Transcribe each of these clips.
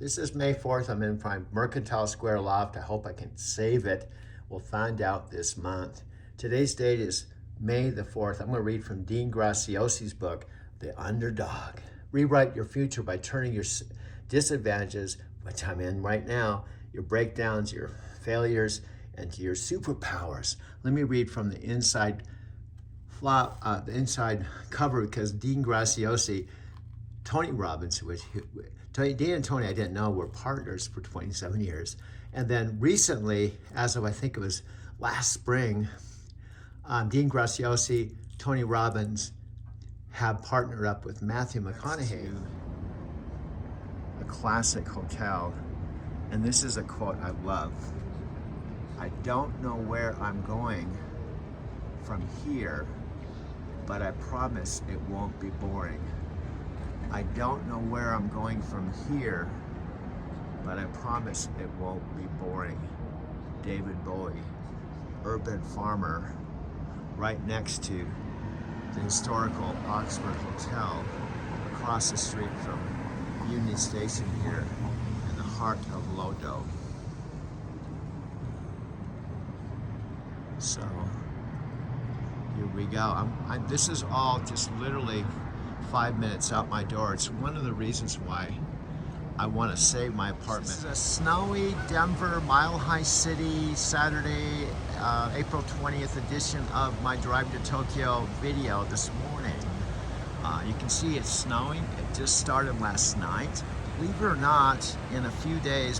This is May 4th. I'm in my Mercantile Square loft. I hope I can save it. We'll find out this month. Today's date is May the 4th. I'm going to read from Dean Graciosi's book, The Underdog. Rewrite your future by turning your disadvantages, which I'm in right now, your breakdowns, your failures, and your superpowers. Let me read from the inside cover, because Dean Graciosi, Tony Robbins, Dean and Tony I didn't know were partners for 27 years. And then recently, as of I think it was last spring, Dean Graciosi, Tony Robbins have partnered up with Matthew McConaughey, a classic hotel. And this is a quote I love. I don't know where I'm going from here, but I promise it won't be boring. I don't know where I'm going from here, but I promise it won't be boring. David Bowie, urban farmer, right next to the historical Oxford Hotel, across the street from Union Station here in the heart of Lodo. So here we go. This is all just literally 5 minutes out my door. It's one of the reasons why I want to save my apartment. This is a snowy Denver, Mile High City, Saturday, April 20th edition of my Drive to Tokyo video this morning. You can see it's snowing. It just started last night. Believe it or not, in a few days,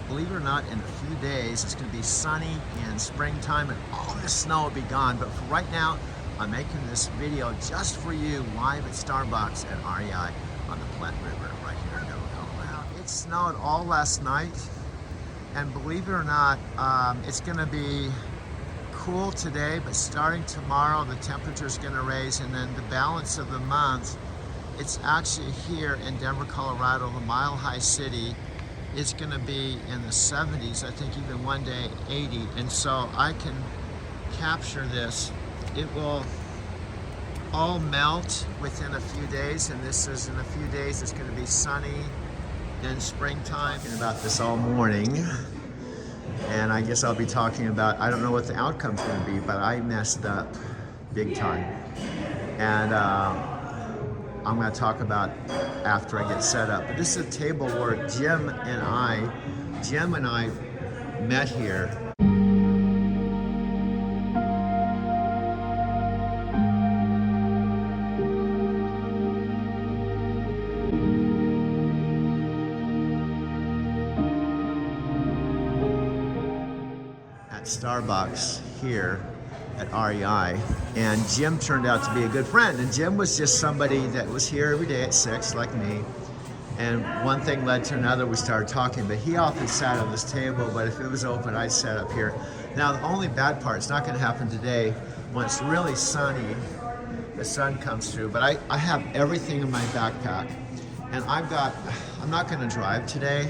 it's going to be sunny in springtime and all this snow will be gone. But for right now, I'm making this video just for you, live at Starbucks at REI on the Platte River right here in Colorado. It snowed all last night, and believe it or not, it's going to be cool today, but starting tomorrow, the temperature is going to raise, and then the balance of the month, it's actually here in Denver, Colorado, the Mile High City. It's going to be in the 70s, I think even one day 80, and so I can capture this. It will all melt within a few days, and this is in a few days. It's going to be sunny in springtime. Talking about this all morning, and I guess I'll be talking about, I don't know what the outcome's going to be, but I messed up big time. And I'm going to talk about after I get set up. But this is a table where Jim and I met here. Starbucks here at REI, and Jim turned out to be a good friend. And Jim was just somebody that was here every day at 6 like me, and one thing led to another. We started talking, but he often sat on this table, but if it was open, I'd sit up here. Now the only bad part, it's not going to happen today when it's really sunny, the sun comes through, but I have everything in my backpack, and I'm not going to drive today.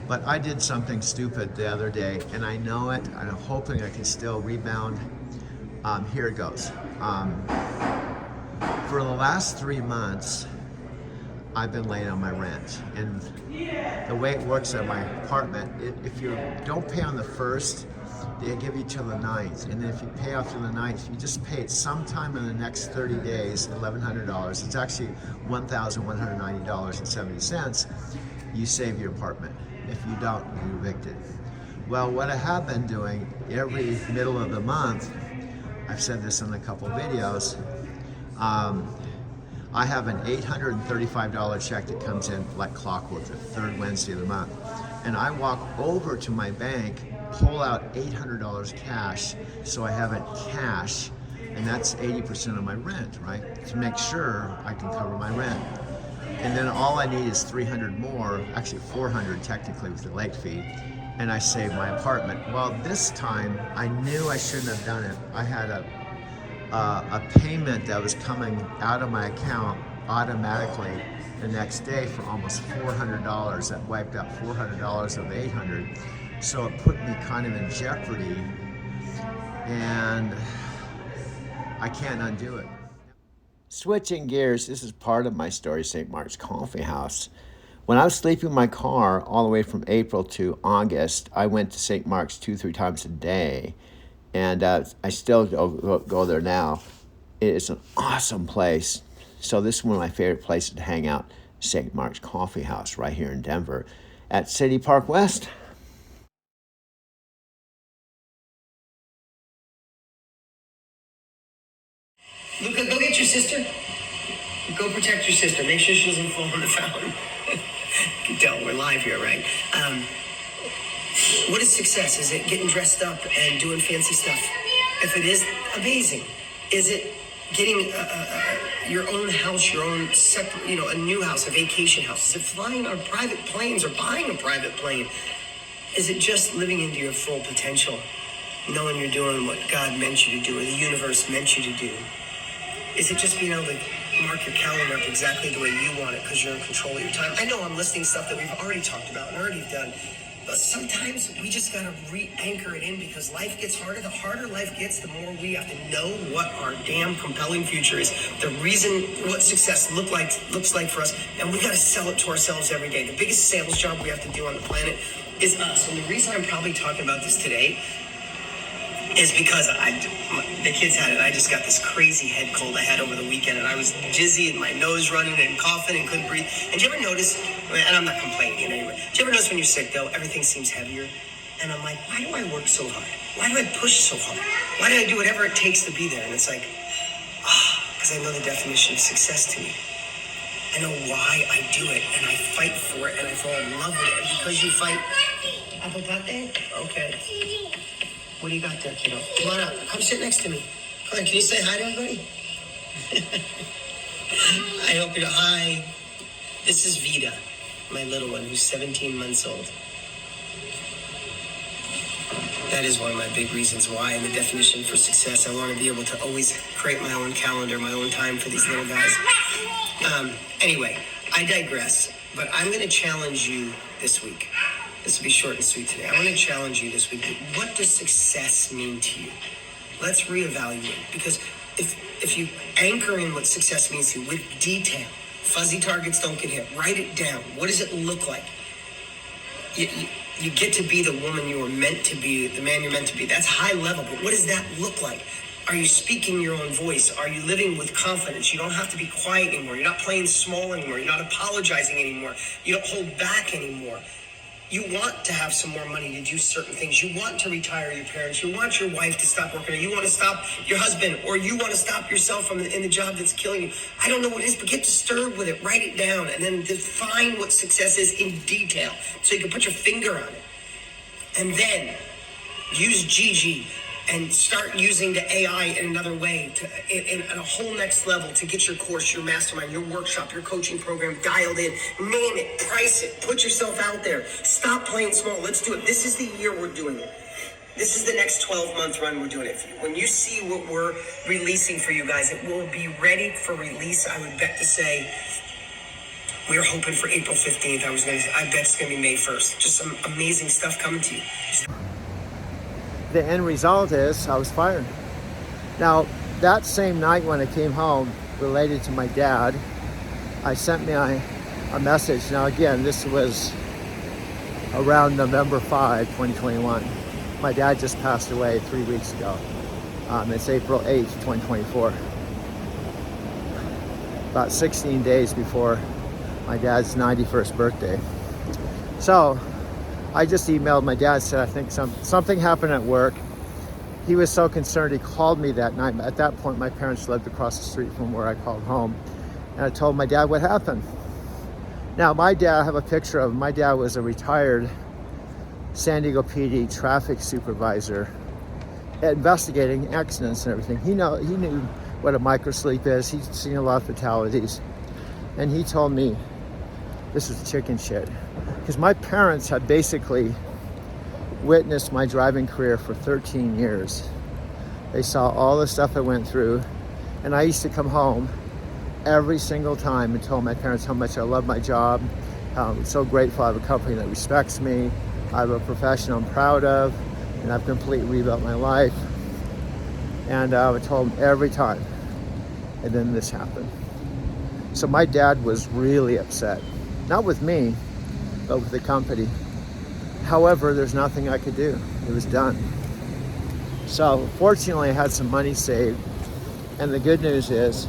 But I did something stupid the other day, and I know it, and I'm hoping I can still rebound. Here it goes. For the last 3 months, I've been late on my rent. And the way it works at my apartment, if you don't pay on the 1st, they give you till the 9th. And then if you pay off till the 9th, you just pay it sometime in the next 30 days, $1,100. It's actually $1,190.70. You save your apartment. If you don't, you're evicted. Well, what I have been doing every middle of the month, I've said this in a couple videos, I have an $835 check that comes in like clockwork the third Wednesday of the month. And I walk over to my bank, pull out $800 cash, so I have it cash, and that's 80% of my rent, right? To make sure I can cover my rent. And then all I need is 300 more, actually 400 technically with the late fee, and I save my apartment. Well, this time I knew I shouldn't have done it. I had a payment that was coming out of my account automatically the next day for almost $400. That wiped out $400 of 800. So it put me kind of in jeopardy, and I can't undo it. Switching gears, this is part of my story, St. Mark's Coffee House. When I was sleeping in my car all the way from April to August, I went to St. Mark's 2-3 times a day, and I still go there now. It is an awesome place. So this is one of my favorite places to hang out, St. Mark's Coffee House right here in Denver at City Park West. Luca, go get your sister. Go protect your sister. Make sure she doesn't fall in the fountain. You can tell we're live here, right? What is success? Is it getting dressed up and doing fancy stuff? If it is, amazing. Is it getting your own house, your own separate, a new house, a vacation house? Is it flying on private planes or buying a private plane? Is it just living into your full potential, knowing you're doing what God meant you to do or the universe meant you to do? Is it just being able to mark your calendar up exactly the way you want it because you're in control of your time? I know I'm listing stuff that we've already talked about and already done, but sometimes we just got to re-anchor it in because life gets harder. The harder life gets, the more we have to know what our damn compelling future is, the reason what success looks like for us, and we got to sell it to ourselves every day. The biggest sales job we have to do on the planet is us. And the reason I'm probably talking about this today is because the kids had it. I just got this crazy head cold I had over the weekend, and I was dizzy and my nose running and coughing and couldn't breathe. And do you ever notice, and I'm not complaining in any way, do you ever notice when you're sick though, everything seems heavier? And I'm like, why do I work so hard? Why do I push so hard? Why do I do whatever it takes to be there? And it's like, because I know the definition of success to me. I know why I do it, and I fight for it, and I fall in love with it. And because you fight, apple pate? Okay. What do you got there, kiddo? Come on up. Come sit next to me. Come on, can you say hi to everybody? I hope you're hi. This is Vida, my little one, who's 17 months old. That is one of my big reasons why, and the definition for success. I want to be able to always create my own calendar, my own time for these little guys. Anyway, I digress, but I'm going to challenge you this week. This will be short and sweet today. I want to challenge you this week. What does success mean to you? Let's reevaluate. Because if you anchor in what success means to you with detail, fuzzy targets don't get hit. Write it down. What does it look like? You get to be the woman you were meant to be, the man you're meant to be. That's high level, but what does that look like? Are you speaking your own voice? Are you living with confidence? You don't have to be quiet anymore. You're not playing small anymore. You're not apologizing anymore. You don't hold back anymore. You want to have some more money to do certain things. You want to retire your parents. You want your wife to stop working. Or you want to stop your husband. Or you want to stop yourself in the job that's killing you. I don't know what it is, but get disturbed with it. Write it down. And then define what success is in detail. So you can put your finger on it. And then use Gigi and start using the AI in another way, in a whole next level, to get your course, your mastermind, your workshop, your coaching program dialed in. Name it, price it, put yourself out there. Stop playing small. Let's do it. This is the year we're doing it. This is the next 12-month run we're doing it for you. When you see what we're releasing for you guys, it will be ready for release. I would bet to say we were hoping for April 15th. I bet it's going to be May 1st. Just some amazing stuff coming to you. The end result is I was fired. Now, that same night when I came home, related to my dad, I sent me a message. Now, again, this was around November 5, 2021. My dad just passed away 3 weeks ago. It's April 8th, 2024. About 16 days before my dad's 91st birthday. So, I just emailed my dad, said I think something happened at work. He was so concerned, he called me that night. At that point, my parents lived across the street from where I called home. And I told my dad what happened. Now, my dad, I have a picture of him. My dad was a retired San Diego PD traffic supervisor investigating accidents and everything. He knew what a microsleep is. He's seen a lot of fatalities. And he told me, this is chicken shit. Because my parents had basically witnessed my driving career for 13 years. They saw all the stuff I went through. And I used to come home every single time and tell my parents how much I love my job. I'm so grateful I have a company that respects me. I have a profession I'm proud of. And I've completely rebuilt my life. And I told them every time. And then this happened. So my dad was really upset. Not with me, but with the company. However, there's nothing I could do. It was done. So fortunately, I had some money saved. And the good news is,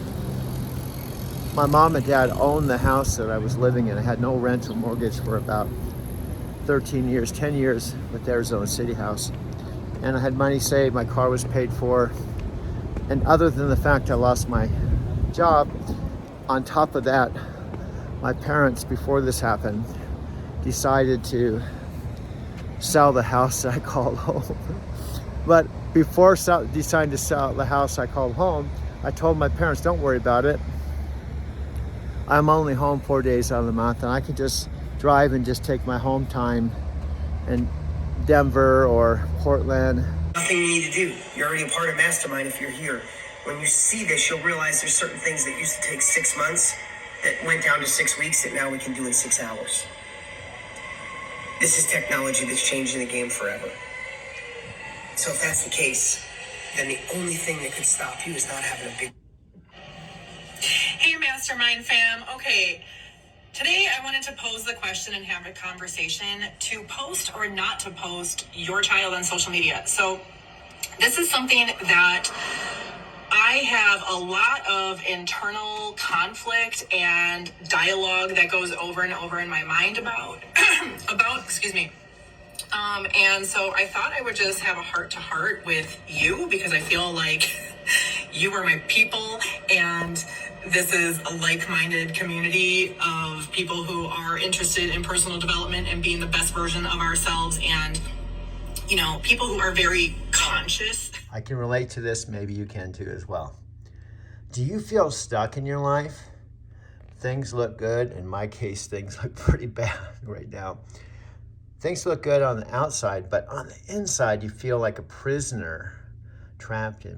my mom and dad owned the house that I was living in. I had no rent or mortgage for about 13 years, 10 years with the Arizona City House. And I had money saved, my car was paid for. And other than the fact I lost my job, on top of that, my parents, before this happened, decided to sell the house that I called home. But before deciding to sell the house I called home, I told my parents, don't worry about it. I'm only home 4 days out of the month, and I can just drive and just take my home time in Denver or Portland. Nothing you need to do. You're already a part of Mastermind if you're here. When you see this, you'll realize there's certain things that used to take 6 months that went down to 6 weeks that now we can do in 6 hours. This is technology that's changing the game forever. So if that's the case, then the only thing that could stop you is not having a big... Hey, Mastermind fam. Okay, today I wanted to pose the question and have a conversation to post or not to post your child on social media. So this is something that I have a lot of internal conflict and dialogue that goes over and over in my mind about, excuse me. And so I thought I would just have a heart-to-heart with you because I feel like you are my people and this is a like-minded community of people who are interested in personal development and being the best version of ourselves and, you know, people who are very conscious. I can relate to this, maybe you can too as well. Do you feel stuck in your life? Things look good. In my case, things look pretty bad right now. Things look good on the outside, but on the inside, you feel like a prisoner, trapped in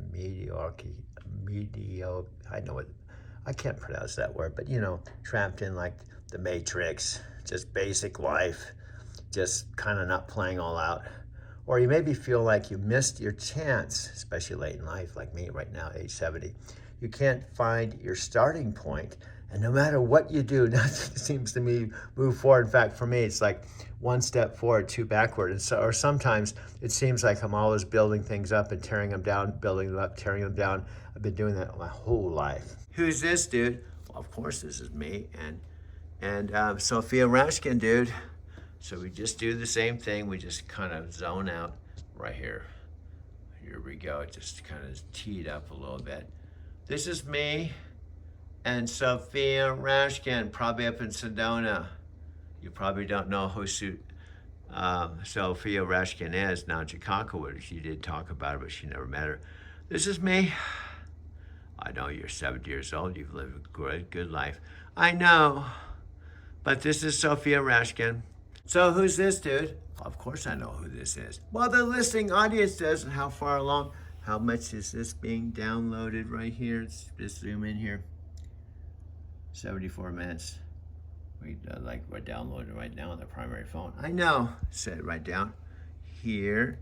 I can't pronounce that word, but you know, trapped in like the Matrix, just basic life, just kind of not playing all out. Or you maybe feel like you missed your chance, especially late in life, like me right now, age 70. You can't find your starting point, and no matter what you do, nothing seems to move forward. In fact, for me, it's like one step forward, two backward. And so, or sometimes it seems like I'm always building things up and tearing them down, building them up, tearing them down. I've been doing that my whole life. Who's this dude? Well, of course, this is me and Sophia Rashkin, dude. So we just do the same thing. We just kind of zone out right here. Here we go. Just kind of teed up a little bit. This is me and Sophia Rashkin, probably up in Sedona. You probably don't know who Sophia Rashkin is. Now, Chicago, she did talk about her, but she never met her. This is me. I know you're 70 years old. You've lived a good life. I know. But this is Sophia Rashkin. So who's this dude? Of course I know who this is. Well, the listening audience does. And how far along? How much is this being downloaded right here? Let's just zoom in here. 74 minutes. We're downloading right now on the primary phone. I know. Set it right down here.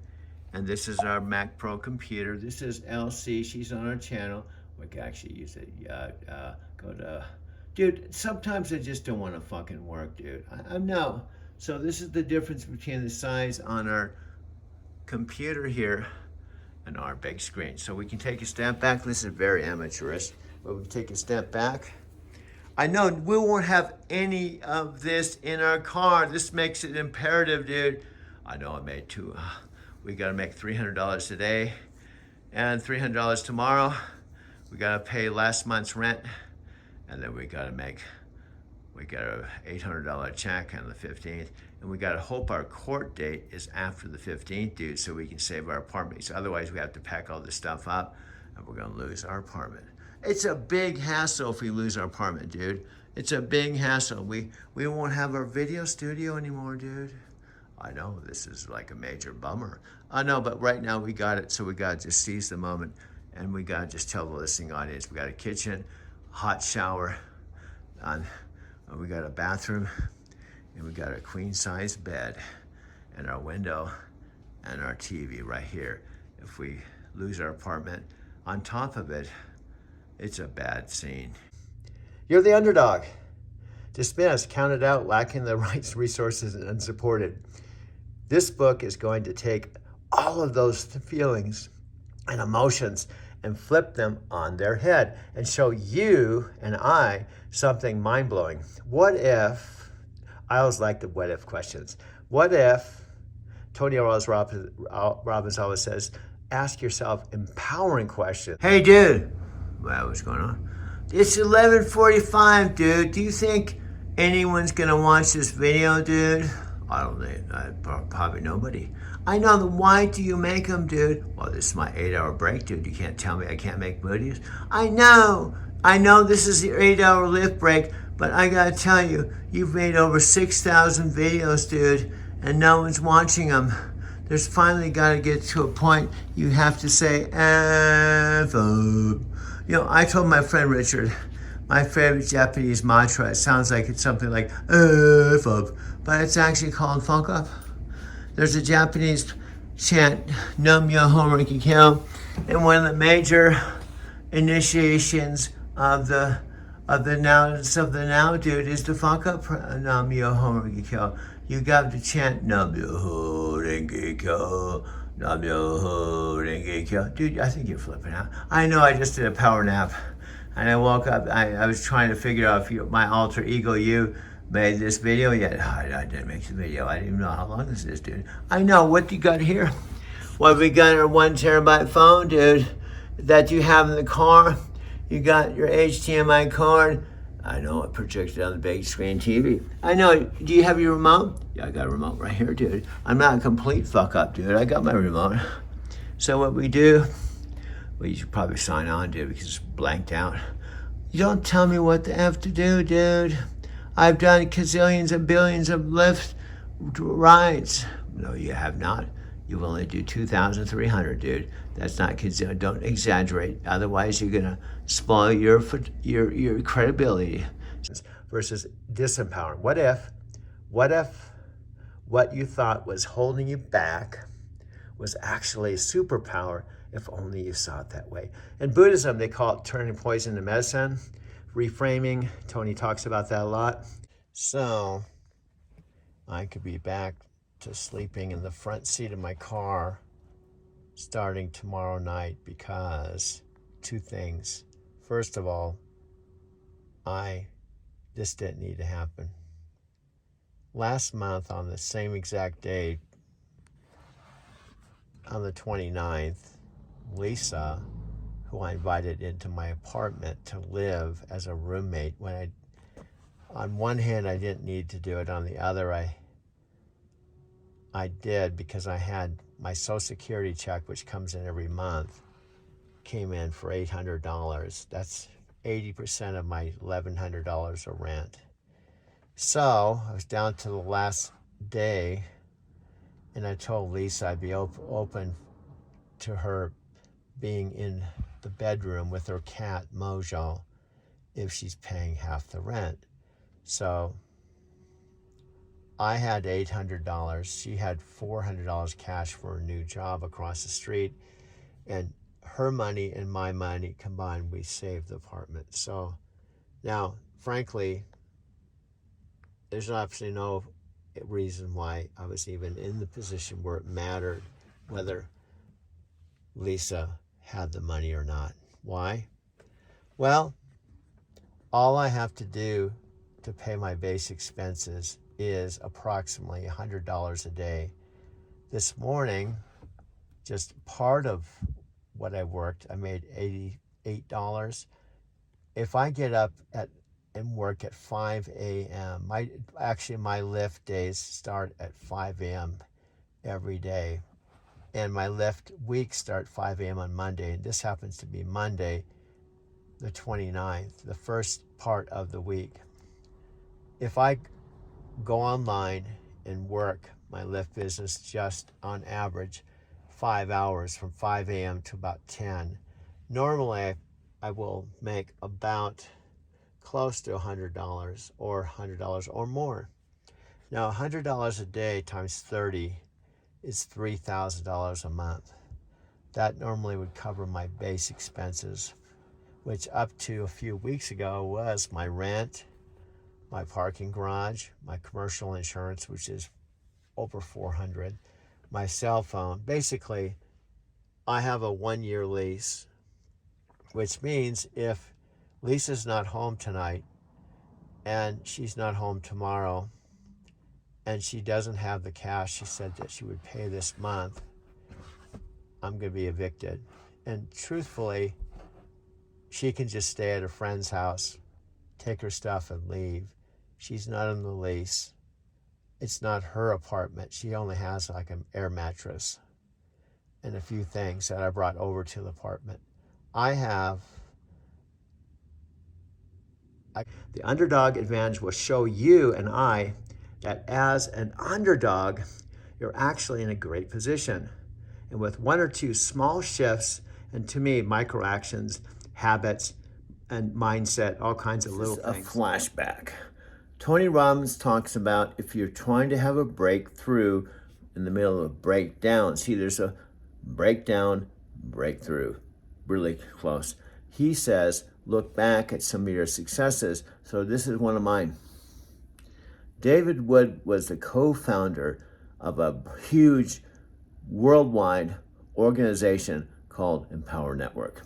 And this is our Mac Pro computer. This is LC. She's on our channel. We can actually use it. Go to... Dude, sometimes I just don't want to fucking work, dude. I know. So this is the difference between the size on our computer here and our big screen. So we can take a step back. This is very amateurish, but we can take a step back. I know we won't have any of this in our car. This makes it imperative, dude. I know I made we gotta make $300 today and $300 tomorrow. We gotta pay last month's rent, and then we got a $800 check on the 15th, and we gotta hope our court date is after the 15th, dude, so we can save our apartment. So otherwise we have to pack all this stuff up, and we're gonna lose our apartment. It's a big hassle if we lose our apartment, dude. It's a big hassle. We won't have our video studio anymore, dude. I know, this is like a major bummer. I know, but right now we got it, so we gotta just seize the moment, and we gotta just tell the listening audience, we got a kitchen, hot shower, we got a bathroom, and we got a queen size bed, and our window, and our TV right here. If we lose our apartment, on top of it, it's a bad scene. You're the underdog. dismissed, counted out, lacking the right resources, and unsupported. This book is going to take all of those feelings and emotions and flip them on their head and show you and I something mind-blowing. What if, I always like the what if questions. What if, Tony Robbins always says, ask yourself empowering questions. Hey dude, well, what's going on? It's 11:45, dude. Do you think anyone's gonna watch this video, dude? I don't think, probably nobody. I know, why do you make them, dude? Well, this is my 8-hour break, dude. You can't tell me I can't make videos. I know this is your 8-hour lift break, but I gotta tell you, you've made over 6,000 videos, dude, and no one's watching them. There's finally gotta get to a point you have to say, F up. You know, I told my friend Richard, my favorite Japanese mantra, it sounds like it's something like F up, but it's actually called fuck up. There's a Japanese chant, Nam Myoho Renge Kyo, and one of the major initiations of the now, dude, is the fuck up Nam Myoho Renge Kyo. You got to chant Nam Myoho Renge Kyo, Nam Myoho Renge Kyo. Dude, I think you're flipping out. I know I just did a power nap, and I woke up. I was trying to figure out if my alter ego you made this video yet. I didn't make the video. I didn't even know how long this is, dude. I know. What do you got here? Well, we got our 1 terabyte phone, dude, that you have in the car. You got your HDMI cord. I know, it projected on the big screen TV. I know. Do you have your remote? Yeah, I got a remote right here, dude. I'm not a complete fuck up, dude. I got my remote. So what we do, well, you should probably sign on, dude, because it's blanked out. You don't tell me what the F to do, dude. I've done gazillions and billions of lift rides. No, you have not. You will only do 2,300, dude. That's not gazillion. Don't exaggerate. Otherwise, you're gonna spoil your credibility. Versus disempowering. What if what you thought was holding you back was actually a superpower if only you saw it that way? In Buddhism, they call it turning poison into medicine. Reframing, Tony talks about that a lot. So I could be back to sleeping in the front seat of my car starting tomorrow night because 2 things. First of all, this didn't need to happen. Last month on the same exact day, on the 29th, Lisa, who I invited into my apartment to live as a roommate, on one hand, I didn't need to do it. On the other, I did because I had my Social Security check, which comes in every month, came in for $800. That's 80% of my $1,100 of rent. So I was down to the last day, and I told Lisa I'd be open to her being in the bedroom with her cat, Mojo, if she's paying half the rent. So I had $800. She had $400 cash for a new job across the street. And her money and my money combined, we saved the apartment. So now, frankly, there's absolutely no reason why I was even in the position where it mattered whether Lisa had the money or not. Why? Well, all I have to do to pay my base expenses is approximately $100 a day. This morning, just part of what I worked, I made $88. If I get up and work at 5 a.m., my lift days start at 5 a.m. every day. And my lift weeks start 5 a.m. on Monday. And this happens to be Monday, the 29th, the first part of the week. If I go online and work my lift business just on average 5 hours from 5 a.m. to about 10, normally I will make about close to $100 or $100 or more. Now, $100 a day times 30 is $3,000 a month. That normally would cover my base expenses, which up to a few weeks ago was my rent, my parking garage, my commercial insurance, which is over $400, my cell phone. Basically, I have a 1-year lease, which means if Lisa's not home tonight and she's not home tomorrow and she doesn't have the cash she said that she would pay this month, I'm going to be evicted. And truthfully, she can just stay at a friend's house, take her stuff and leave. She's not on the lease. It's not her apartment. She only has like an air mattress and a few things that I brought over to the apartment. The underdog advantage will show you and I that as an underdog, you're actually in a great position. And with 1 or 2 small shifts, and to me, micro actions, habits, and mindset, all kinds of little things. A flashback. Tony Robbins talks about if you're trying to have a breakthrough in the middle of a breakdown. See, there's a breakdown, breakthrough, really close. He says, look back at some of your successes. So this is one of mine. David Wood was the co-founder of a huge worldwide organization called Empower Network.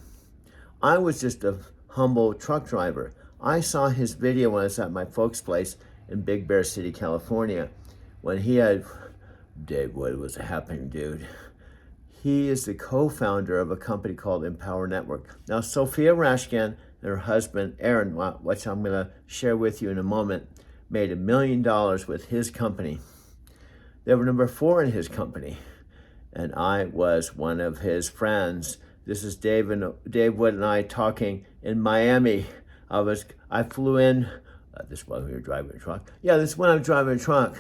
I was just a humble truck driver. I saw his video when I was at my folks' place in Big Bear City, California, when Dave Wood was a happening dude. He is the co-founder of a company called Empower Network. Now, Sophia Rashkin and her husband, Aaron, which I'm going to share with you in a moment, made $1 million with his company. They were number 4 in his company, and I was one of his friends. This is Dave Wood and I talking in Miami. I flew in, this was when we were driving a truck. Yeah, this is when I was driving a truck.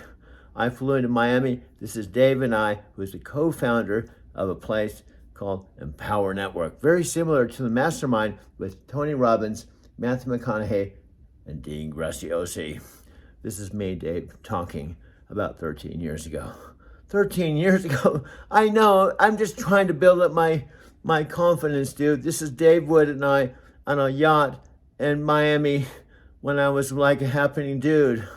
I flew into Miami. This is Dave and I, who's the co-founder of a place called Empower Network. Very similar to the mastermind with Tony Robbins, Matthew McConaughey, and Dean Graziosi. This is me, Dave, talking about 13 years ago. 13 years ago. I know, I'm just trying to build up my confidence, dude. This is Dave Wood and I on a yacht in Miami when I was like a happening dude.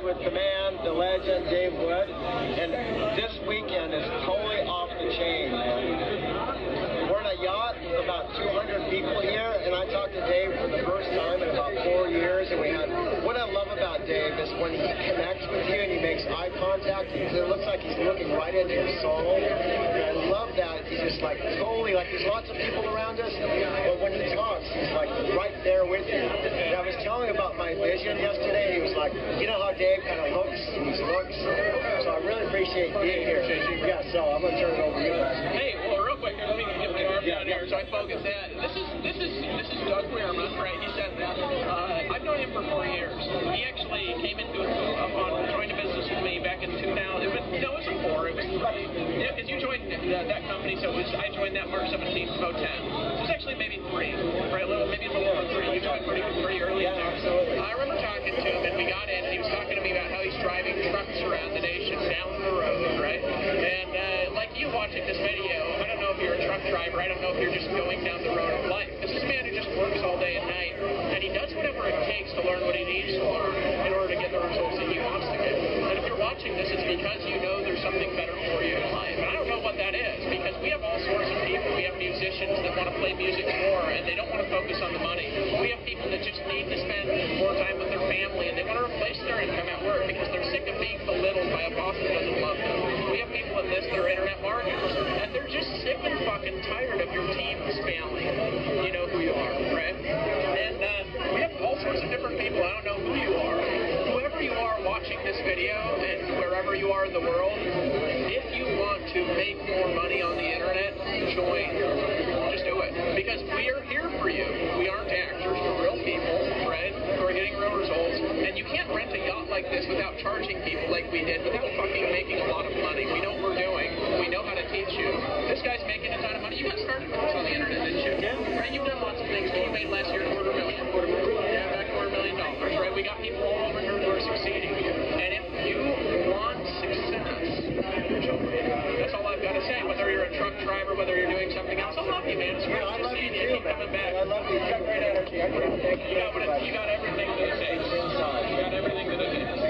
With the man, the legend, Dave Wood, and this weekend is totally off the chain, man. We're in a yacht, about 200 people here, and I talked to Dave for the first time in about 4 years, and what I love about Dave is when he connects with you and he makes eye contact, it looks like he's looking right into your soul, and I love that. He's just like totally, like there's lots of people around us, but when he talks, he's like right there with you. And I was telling him about my vision yesterday. He was like, you know how Dave kind of looks, so I really appreciate being here. Yeah, so I'm gonna turn it over to you guys. Hey, well, real quick, let me get my arm down here so I focus that. This is Doug Wehrman, right? He said that. I've known him for 4 years. He actually came into joined a business with me back in 2000. It was before. It was because you joined that company, so I joined that March 17th, 2010. It was actually maybe 3, right? Maybe a little over 3. You joined pretty early. Yeah, absolutely. I remember talking to him, and we got in, and he was talking to me about how he's driving trucks around the nation down the road, right? And like you watching this video, I don't know if you're a truck driver. I don't know if you're just going down the road of life. This is a man who just works all day and night, and he does whatever it takes to learn what he needs to learn in order to get the results that he wants to get. And if you're watching this, it's because you know there's something better for you in life. And I don't know what that is, because we have all sorts of people. We have musicians that want to play music more, and they don't want to focus on the money. We have people that just need to spend more time with their family, and they want to replace their income at work because they're sick of being belittled by a boss that doesn't love them. We have people in this that are internet marketers, and they're just sick and fucking tired of your team's family. You know who you are, right? And we have all sorts of different people. I don't know who you are. Whoever you are watching this video, and wherever you are in the world, if you want to make more money on the internet, join. Just do it. Because we are here for you. We aren't actors. We're real people, right? Who are getting real results. And you can't rent a yacht like this without charging people like we did, without fucking making a lot of money. We know what we're doing. We know how to teach you. This guy's making a ton of money. You got started on the internet, didn't you? Yeah. Right? You've done lots of things. You made last year $250,000. Yeah, about $250,000, right? We got people all over here who are succeeding. And if you want success, that's all I've got to say. Whether you're a truck driver, whether you're doing something else, I love you, man. It's great to see you. Keep coming back. I love you. You got great energy. You got everything that it takes. You got everything that it is.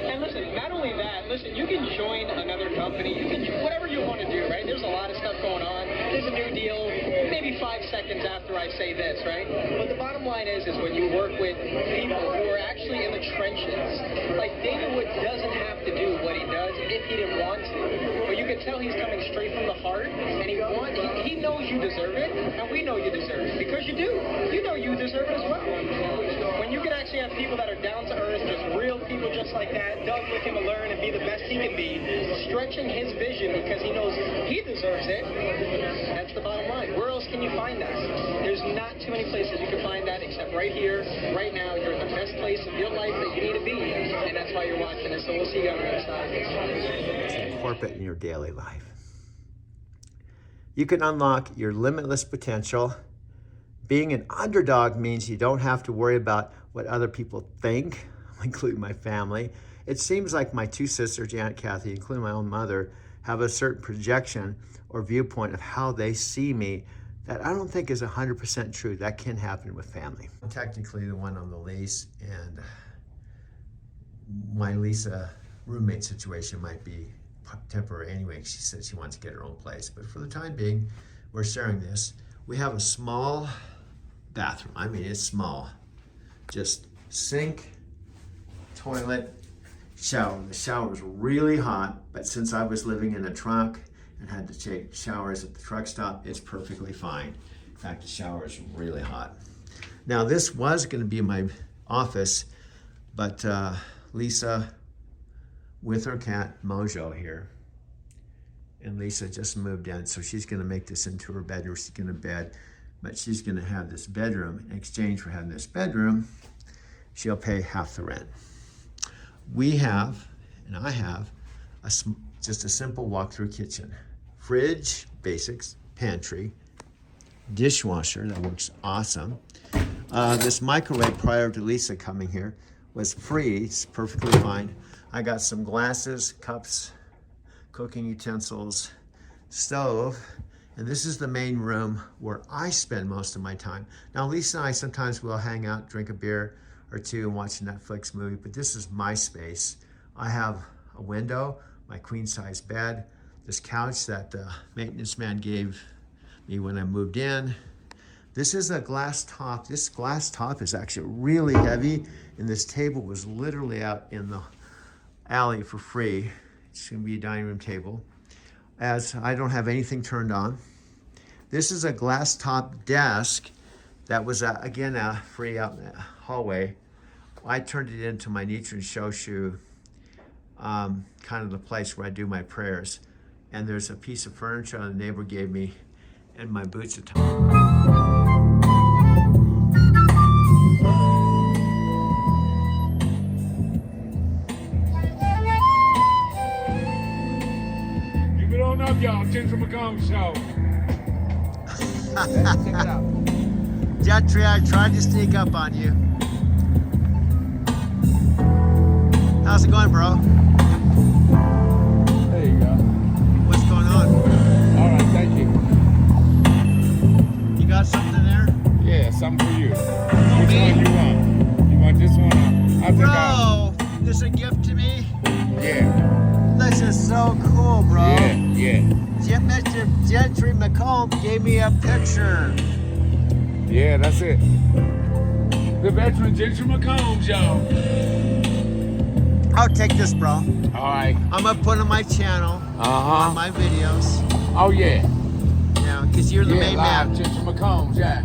And listen, not only that, listen, you can join another company. You can do whatever you want to do, right? There's a lot of stuff going on. There's a new deal, maybe 5 seconds after I say this, right? But the bottom line is when you work with people who are actually in the trenches, like David Wood doesn't have to do what he does if he didn't want to. But you can tell he's coming straight from the heart, and he knows you deserve it, and we know you deserve it, because you do. You know you deserve it as well. When you can actually have people that are down to earth, just real people just like that, Doug looking to learn and be the best he can be, stretching his vision because he knows he deserves it, that's the bottom line. Where else can you find that? There's not too many places you can find that except right here, right now. You're in the best place of your life that you need to be, and that's why you're watching this. So we'll see you on the other side. Incorporate in your daily life. You can unlock your limitless potential. Being an underdog means you don't have to worry about what other people think, including my family. It seems like my 2 sisters, Janet, Kathy, including my own mother, have a certain projection or viewpoint of how they see me that I don't think is 100% true. That can happen with family. I'm technically the one on the lease, and my Lisa roommate situation might be temporary anyway. She said she wants to get her own place, but for the time being, we're sharing this. We have a small bathroom. I mean, it's small. Just sink, toilet, shower. The shower's really hot, but since I was living in a truck and had to take showers at the truck stop, it's perfectly fine. In fact, the shower is really hot. Now, this was going to be my office, but Lisa, with her cat Mojo here, and Lisa just moved in, so she's going to make this into her bedroom. She's going to bed, but she's going to have this bedroom. In exchange for having this bedroom, she'll pay half the rent. We have, and I have, just a simple walk-through kitchen. Fridge, basics, pantry, dishwasher, that works awesome. This microwave prior to Lisa coming here was free, it's perfectly fine. I got some glasses, cups, cooking utensils, stove, and this is the main room where I spend most of my time. Now, Lisa and I sometimes will hang out, drink a beer or two and watch a Netflix movie, but this is my space. I have a window, my queen-size bed, this couch that the maintenance man gave me when I moved in. This is a glass top. This glass top is actually really heavy, and this table was literally out in the alley for free. It's gonna be a dining room table, as I don't have anything turned on. This is a glass top desk that was, again, free out in the hallway. I turned it into my Nichiren Shoshu, kind of the place where I do my prayers. And there's a piece of furniture the neighbor gave me, and my boots are Up, y'all. Ginger McComb Show. Check it out. Gentry, I tried to sneak up on you. How's it going, bro? There you go. What's going on? All right, thank you. You got something there? Yeah, something for you. Which one you want? You want this one? I think Bro, this a gift to me? Yeah. This is so cool, bro. Yeah. Mr. Gentry McComb gave me a picture. Yeah, that's it. The veteran Ginger McComb Show. I'll take this, bro. All right. I'm gonna put on my channel, on my videos. Oh, yeah. Yeah, because you're the main man. Ginger McComb, yeah.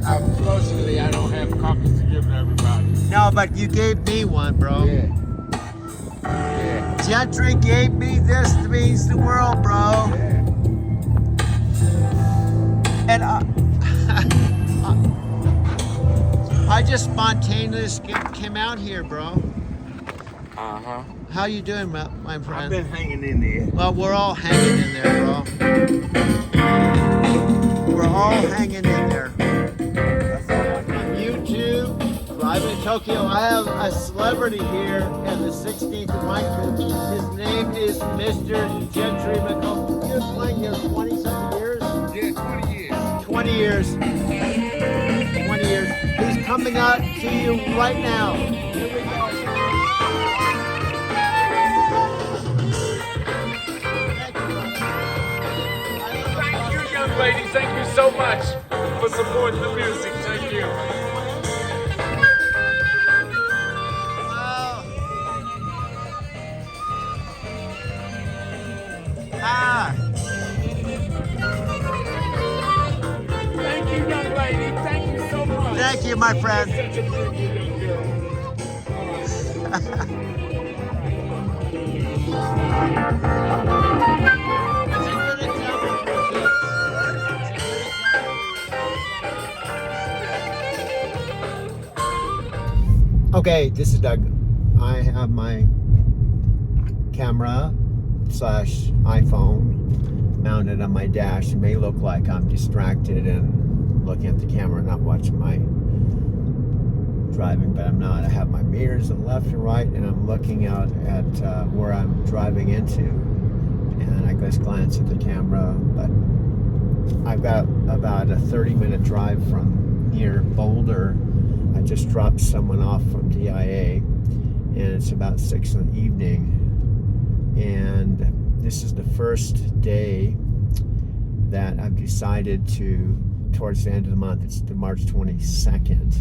Unfortunately, I don't have copies to give to everybody. No, but you gave me one, bro. Yeah. Yeah. Gentry gave me this, means the world, bro. And I just spontaneously came out here, bro. Uh-huh. How you doing, my friend? I've been hanging in there. Well, we're all hanging in there, bro. We're all hanging in there. On YouTube, driving to Tokyo. I have a celebrity here at the 16th Wine. His name is Mr. Gentry McComb. He was playing here 20-something years. Yeah, 20 years. 20 years. 20 years. He's coming out to you right now. Here we go. Thank you, young lady. Thank you so much for supporting the music. Thank you. Thank you, young lady. Thank you so much. Thank you, my friend. Such a beautiful young girl. Okay, this is Doug. I have my camera / iPhone mounted on my dash. It may look like I'm distracted and looking at the camera, not watching my driving, but I'm not. I have my mirrors on left and right, and I'm looking out at where I'm driving into, and I just glance at the camera. But I've got about a 30-minute drive from near Boulder. I just dropped someone off from DIA, and it's about 6 in the evening, and this is the first day that I've decided to, towards the end of the month, it's the March 22nd,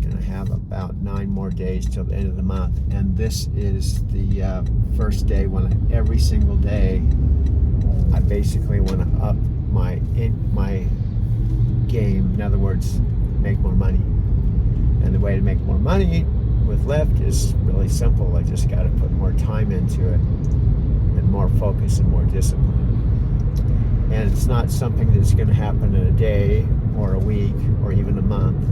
and I have about 9 more days till the end of the month, and this is the first day when every single day I basically want to up my game. In other words, make more money. And the way to make more money with Lyft is really simple. I just got to put more time into it and more focus and more discipline. And it's not something that's going to happen in a day or a week or even a month.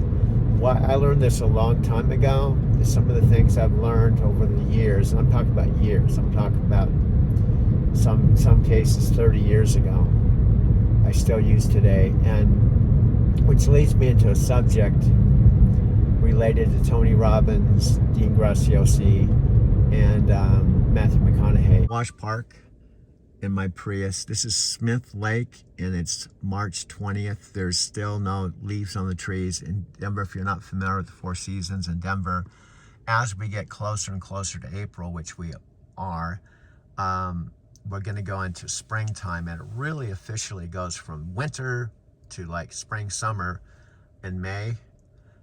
I learned this a long time ago. Some of the things I've learned over the years, and I'm talking about years, I'm talking about some cases 30 years ago, I still use today, and which leads me into a subject related to Tony Robbins, Dean Graziosi, and Matthew McConaughey. Wash Park in my Prius. This is Smith Lake, and it's March 20th. There's still no leaves on the trees in Denver. If you're not familiar with the Four Seasons in Denver, as we get closer and closer to April, which we are, we're going to go into springtime, and it really officially goes from winter to like spring, summer in May.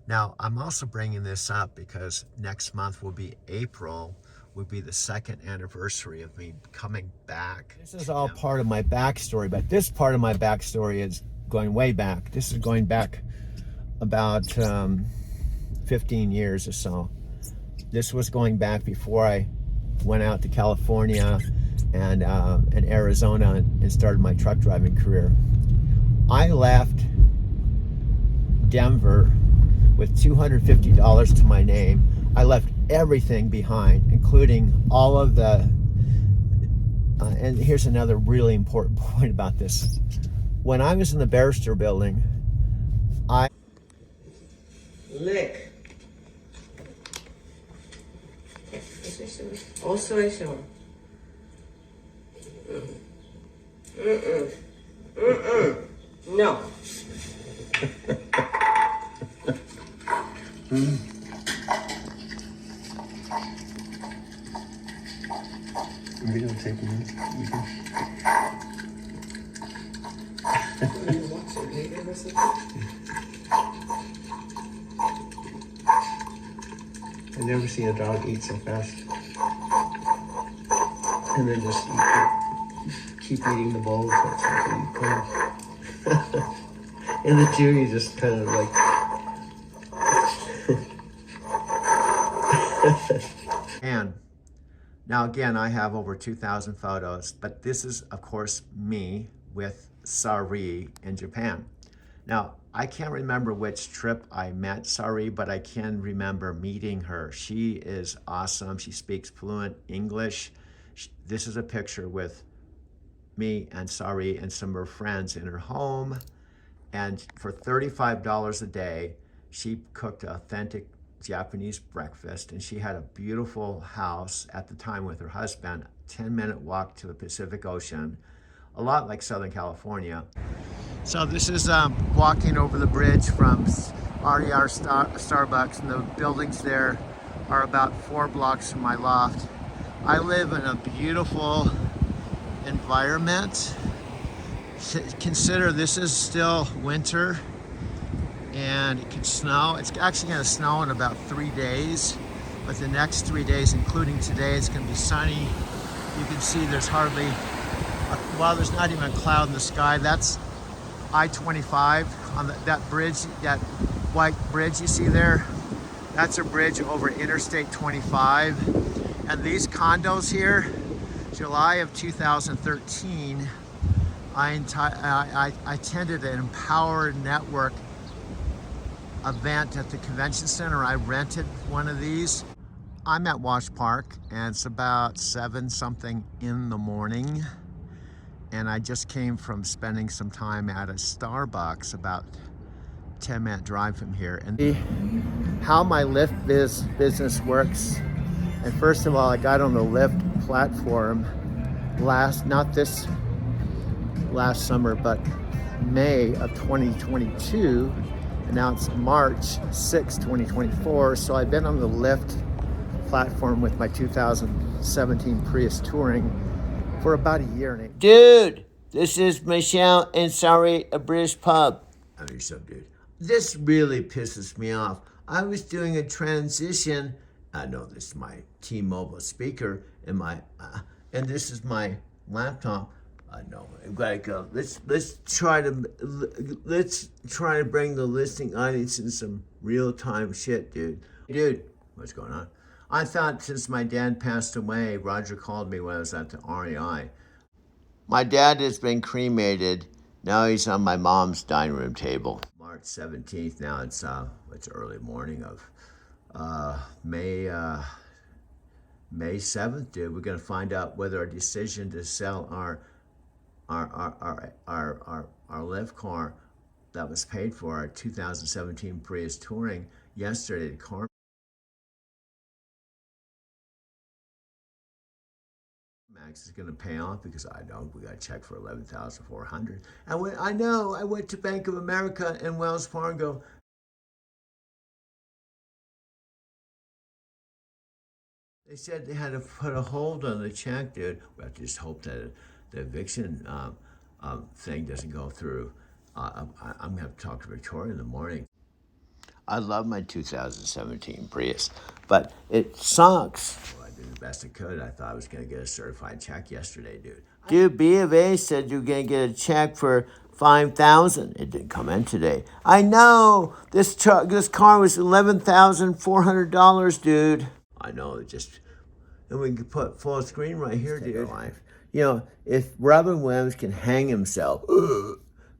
Now, I'm also bringing this up because next month will be April, will be the 2nd anniversary of me coming back. This is all part of my backstory, but this part of my backstory is going way back. This is going back about 15 years or so. This was going back before I went out to California and Arizona and started my truck driving career. I left Denver with $250 to my name. I left everything behind, including all of the, and here's another really important point about this. When I was in the Barrister Building, Lick. Also, I show. No. Videotaping. I've never seen a dog eat so fast. And then just keep eating the bowl until it's like clean. And the chewy just kind of like. And Now again, I have over 2,000 photos, but this is of course me with Sari in Japan. Now, I can't remember which trip I met Sari, but I can remember meeting her. She is awesome. She speaks fluent English. This is a picture with me and Sari and some of her friends in her home. And for $35 a day, she cooked authentic Japanese breakfast, and she had a beautiful house at the time with her husband, 10-minute walk to the Pacific Ocean, a lot like Southern California. So this is walking over the bridge from RER Starbucks, and the buildings there are about 4 blocks from my loft. I live in a beautiful environment. Consider this is still winter and it could snow. It's actually going to snow in about 3 days, but the next 3 days, including today, it's going to be sunny. You can see there's hardly, well, there's not even a cloud in the sky. That's I-25 on that bridge, that white bridge you see there. That's a bridge over Interstate 25. And these condos here, July of 2013, I attended an Empower Network event at the convention center. I rented one of these. I'm at Wash Park and it's about 7-something in the morning. And I just came from spending some time at a Starbucks about 10-minute drive from here. And how my Lyft business works. And first of all, I got on the Lyft platform not this last summer, but May of 2022. And now it's March 6, 2024. So I've been on the Lyft platform with my 2017 Prius Touring for about a year now. Dude, this is Michelle and Sari, a British pub. I mean, so dude, this really pisses me off. I was doing a transition. I know this is my T-Mobile speaker and and this is my laptop. I know. I've got to go. Let's try to bring the listening audience in some real-time shit, dude. Dude, what's going on? I thought since my dad passed away, Roger called me when I was at the REI. My dad has been cremated. Now he's on my mom's dining room table. March 17th. Now it's early morning of May 7th, dude. We're gonna find out whether our decision to sell our Lyft car that was paid for, our 2017 Prius Touring, yesterday at CarMax is going to pay off, because I know we got a check for $11,400. And I went to Bank of America and Wells Fargo. They said they had to put a hold on the check, dude. We have to just hope that the eviction thing doesn't go through. I'm going to have to talk to Victoria in the morning. I love my 2017 Prius, but it sucks. Well, I did the best I could. I thought I was going to get a certified check yesterday, dude. Dude, B of A said you're going to get a check for $5,000. It didn't come in today. I know. This car was $11,400, dude. I know. And we can put full screen right here, dude. Life. You know, if Robin Williams can hang himself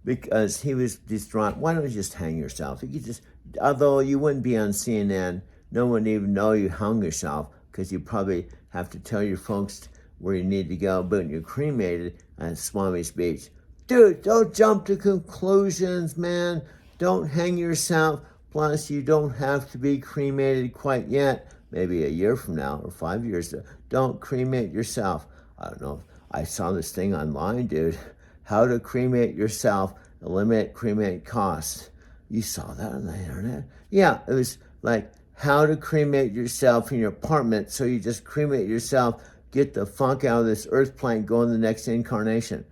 because he was distraught, why don't you just hang yourself? You could just, although you wouldn't be on CNN, no one would even know you hung yourself, because you probably have to tell your folks where you need to go, but you're cremated at Swami's Beach. Dude, don't jump to conclusions, man. Don't hang yourself. Plus, you don't have to be cremated quite yet. Maybe a year from now or 5 years. Don't cremate yourself. I don't know. I saw this thing online, dude. How to cremate yourself, eliminate cremate costs. You saw that on the internet? Yeah, it was like how to cremate yourself in your apartment. So you just cremate yourself, get the funk out of this earth plane, go in the next incarnation.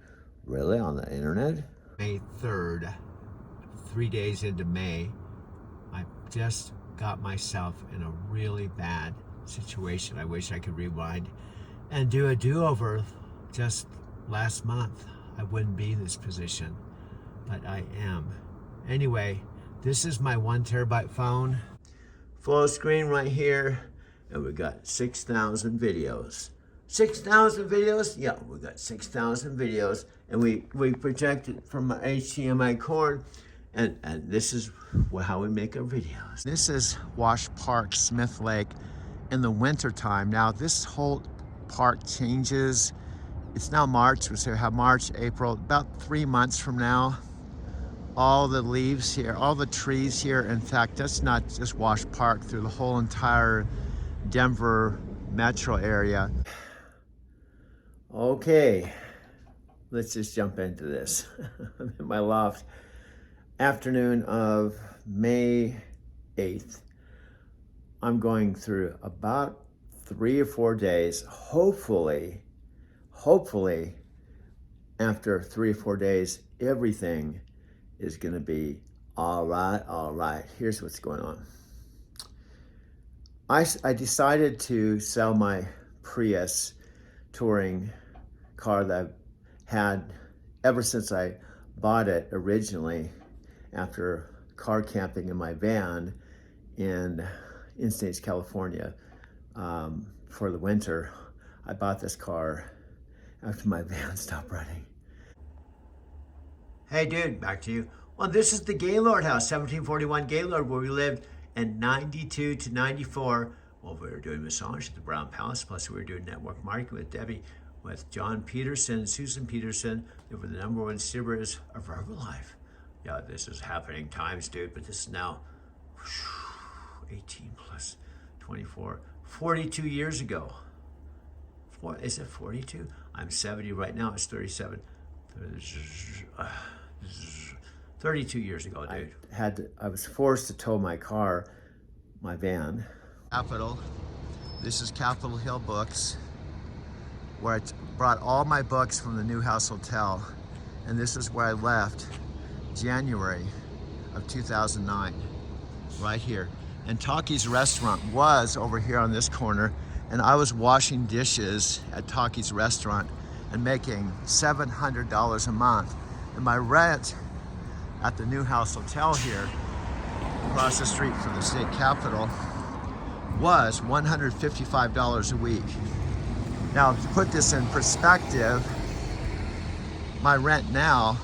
Really, on the internet? May 3rd, 3 days into May, I just got myself in a really bad situation. I wish I could rewind and do a do-over. Just last month, I wouldn't be in this position, but I am. Anyway, this is my 1 terabyte phone. Full screen right here, and we got 6,000 videos. 6,000 videos? Yeah, we got 6,000 videos, and we project it from an HDMI cord, and this is how we make our videos. This is Wash Park, Smith Lake, in the winter time. Now this whole park changes. It's now March, we have March, April, about 3 months from now. All the leaves here, all the trees here, in fact, that's not just Wash Park, through the whole entire Denver metro area. Okay, let's just jump into this. I'm in my loft. Afternoon of May 8th. I'm going through about 3 or 4 days. Hopefully, after 3 or 4 days, everything is gonna be all right. Here's what's going on. I decided to sell my Prius touring car that I've had ever since I bought it originally after car camping in my van in Encinitas, California for the winter. I bought this car after my van stopped running. Hey dude, back to you. Well, this is the Gaylord house, 1741 Gaylord, where we lived in 92 to 94. Well, we were doing massage at the Brown Palace, plus we were doing network marketing with Debbie, with John Peterson, Susan Peterson. They were the #1 distributors of Herbalife. Yeah, this is happening times, dude, but this is now 18 plus 24, 42 years ago. Is it 42? I'm 70 right now, it's 37. 32 years ago, dude. I was forced to tow my car, my van. Capitol. This is Capitol Hill Books, where I brought all my books from the Newhouse Hotel, and this is where I left January of 2009, right here. And Taki's Restaurant was over here on this corner, and I was washing dishes at Taki's Restaurant and making $700 a month. And my rent at the Newhouse Hotel here, across the street from the state capitol, was $155 a week. Now, to put this in perspective, my rent now,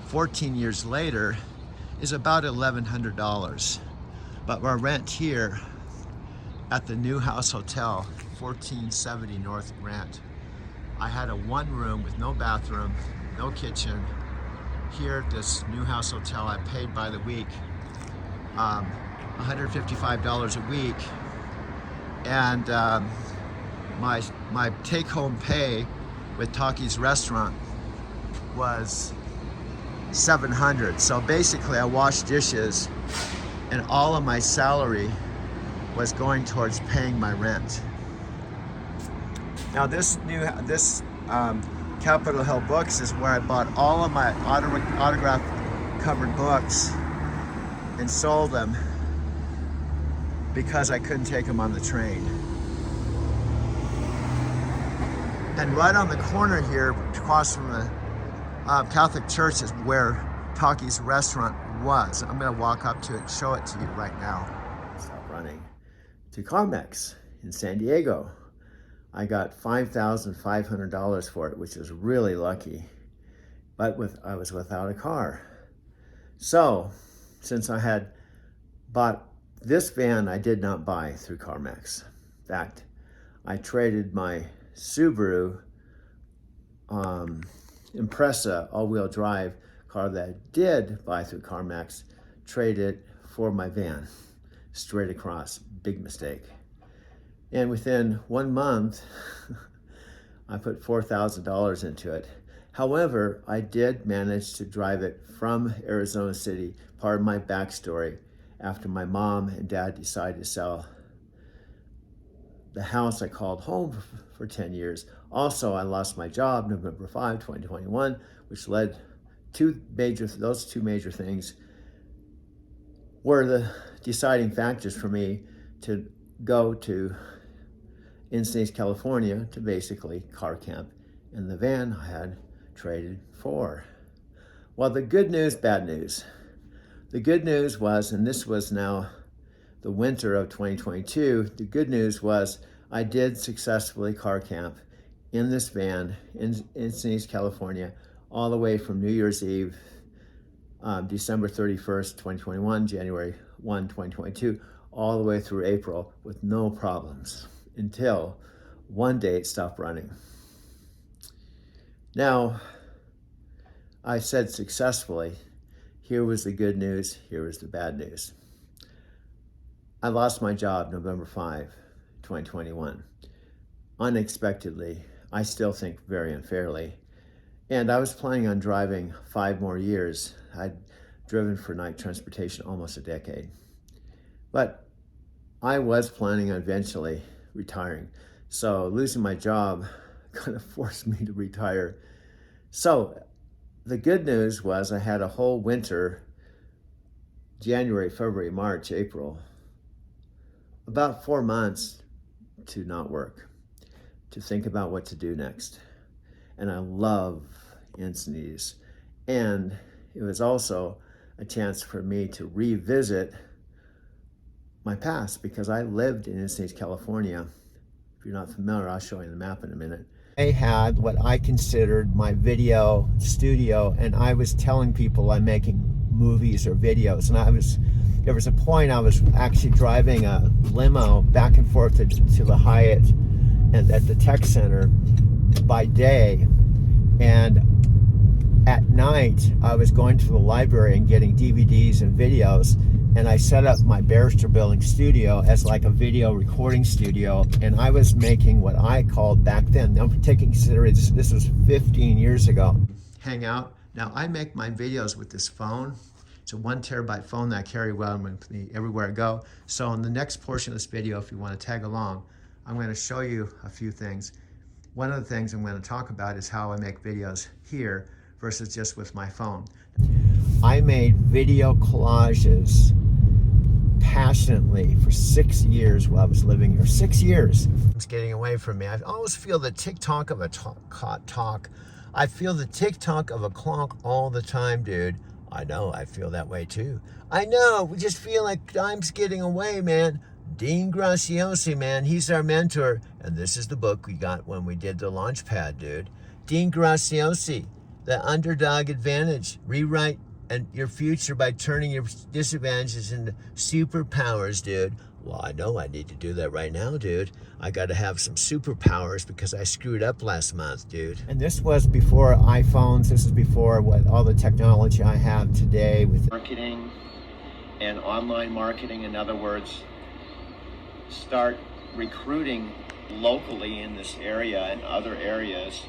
14 years later, is about $1,100. But my rent here at the Newhouse Hotel, 1470 North Grant, I had a 1 room with no bathroom, no kitchen. Here at this Newhouse Hotel, I paid by the week, $155 a week. And my take-home pay with Taki's Restaurant was $700. So basically I washed dishes and all of my salary was going towards paying my rent. Now this Capitol Hill Books is where I bought all of my autograph covered books and sold them because I couldn't take them on the train. And right on the corner here, across from the Catholic Church, is where Taki's Restaurant was. I'm gonna walk up to it, show it to you right now. Stop running. To CarMax in San Diego. I got $5,500 for it, which was really lucky, but I was without a car. So, since I had bought this van, I did not buy through CarMax. In fact, I traded my Subaru Impreza all-wheel drive car that I did buy through CarMax, traded for my van, straight across. Big mistake. And within 1 month, I put $4,000 into it. However, I did manage to drive it from Arizona City, part of my backstory, after my mom and dad decided to sell the house I called home for 10 years. Also, I lost my job November 5, 2021, which led to those two major things were the deciding factors for me to go to Encinitas, California, to basically car camp in the van I had traded for. Well, the good news, bad news. The good news was, and this was now the winter of 2022, the good news was I did successfully car camp in this van in Encinitas, California, all the way from New Year's Eve, December 31st, 2021, January 1, 2022, all the way through April with no problems until one day it stopped running. Now, I said successfully. Here was the good news, here was the bad news. I lost my job November 5, 2021. Unexpectedly, I still think very unfairly. And I was planning on driving 5 more years. I'd driven for night transportation almost a decade. But I was planning on eventually retiring. So losing my job kind of forced me to retire. So the good news was I had a whole winter, January, February, March, April, about 4 months to not work, to think about what to do next. And I love Encinitas. And it was also a chance for me to revisit my past, because I lived in Encinitas, California. If you're not familiar, I'll show you the map in a minute. I had what I considered my video studio, and I was telling people I'm making movies or videos. And there was a point I was actually driving a limo back and forth to the Hyatt and at the tech center by day. And at night, I was going to the library and getting DVDs and videos. And I set up my Barrister Building studio as like a video recording studio. And I was making what I called back then, I'm taking consideration, this was 15 years ago. Hang out. Now I make my videos with this phone. It's a 1 terabyte phone that I carry well with me everywhere I go. So in the next portion of this video, if you want to tag along, I'm going to show you a few things. One of the things I'm going to talk about is how I make videos here versus just with my phone. I made video collages passionately for 6 years while I was living here. 6 years. It's getting away from me. I always feel the tick-tock of a talk. I feel the tick-tock of a clock all the time, dude. I know, I feel that way too. I know, we just feel like time's getting away, man. Dean Graziosi, man, he's our mentor. And this is the book we got when we did the launch pad, dude. Dean Graziosi, The Underdog Advantage. Rewrite your future by turning your disadvantages into superpowers, dude. Well, I know I need to do that right now, dude. I got to have some superpowers because I screwed up last month, dude. And this was before iPhones. This is before all the technology I have today with marketing and online marketing. In other words, start recruiting locally in this area and other areas,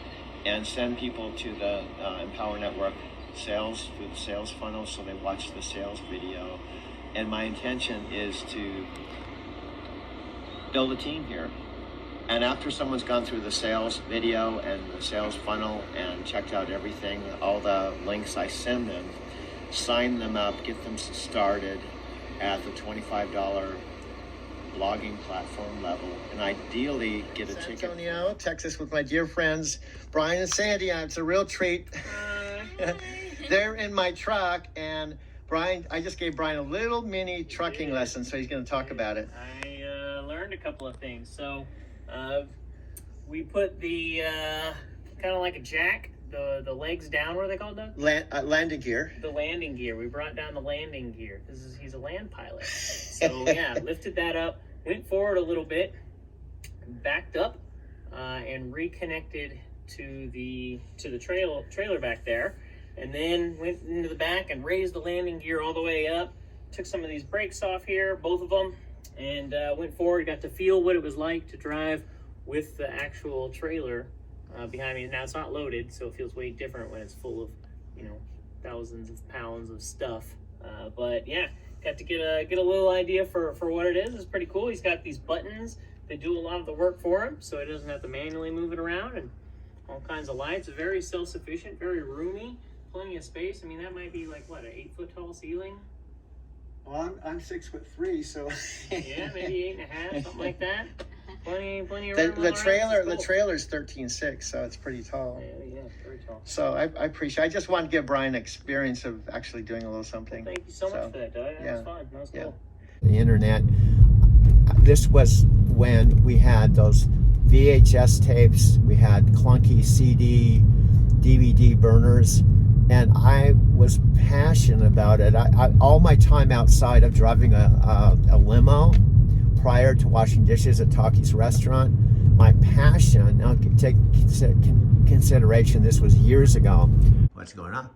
and send people to the Empower Network sales, through the sales funnel, so they watch the sales video. And my intention is to build a team here. And after someone's gone through the sales video and the sales funnel and checked out everything, all the links I send them, sign them up, get them started at the $25 blogging platform level, and ideally get a ticket. San Antonio, Texas, with my dear friends Brian and Sandy. It's a real treat. They're in my truck, and Brian, I just gave Brian a little mini trucking lesson, so he's going to talk about it. I learned a couple of things. So we put the kind of like a jack, the legs down. What are they called, Doug? Landing gear. The landing gear. We brought down the landing gear because he's a land pilot. So yeah, lifted that up, went forward a little bit, backed up, and reconnected to the trailer back there, and then went into the back and raised the landing gear all the way up. Took some of these brakes off here, both of them, and went forward. Got to feel what it was like to drive with the actual trailer behind me. Now it's not loaded, so it feels way different when it's full of, thousands of pounds of stuff. But yeah, got to get a little idea for what it is. It's pretty cool. He's got these buttons that do a lot of the work for him, so he doesn't have to manually move it around, and all kinds of lights. Very self-sufficient, very roomy, plenty of space. I mean, that might be like what, an 8-foot tall ceiling? Well, I'm 6'3", so yeah, maybe 8.5, something like that. Plenty of room. The trailer's 13.6, so it's pretty tall. Yeah, very tall. So I appreciate. I just wanted to give Brian an experience of actually doing a little something. Well, thank you so much for that, Doug. That was fun. That was cool. The internet. this was when we had those VHS tapes, we had clunky CD, DVD burners, and I was passionate about it. I all my time outside of driving a limo prior to washing dishes at Taki's restaurant, my passion, now take consideration, this was years ago. What's going on?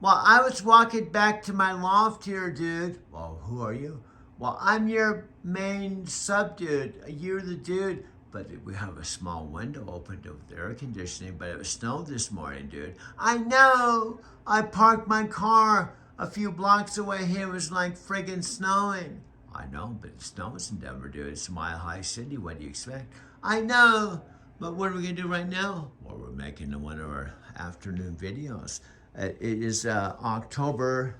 Well, I was walking back to my loft here, dude. Well, who are you? Well, I'm your main sub dude. You're the dude. But we have a small window opened with air conditioning, but it was snowed this morning, dude. I know. I parked my car a few blocks away here. It was like friggin' snowing. I know, but it snows in Denver, dude. It's a mile-high city. What do you expect? I know. But what are we going to do right now? Well, we're making one of our afternoon videos. It is October.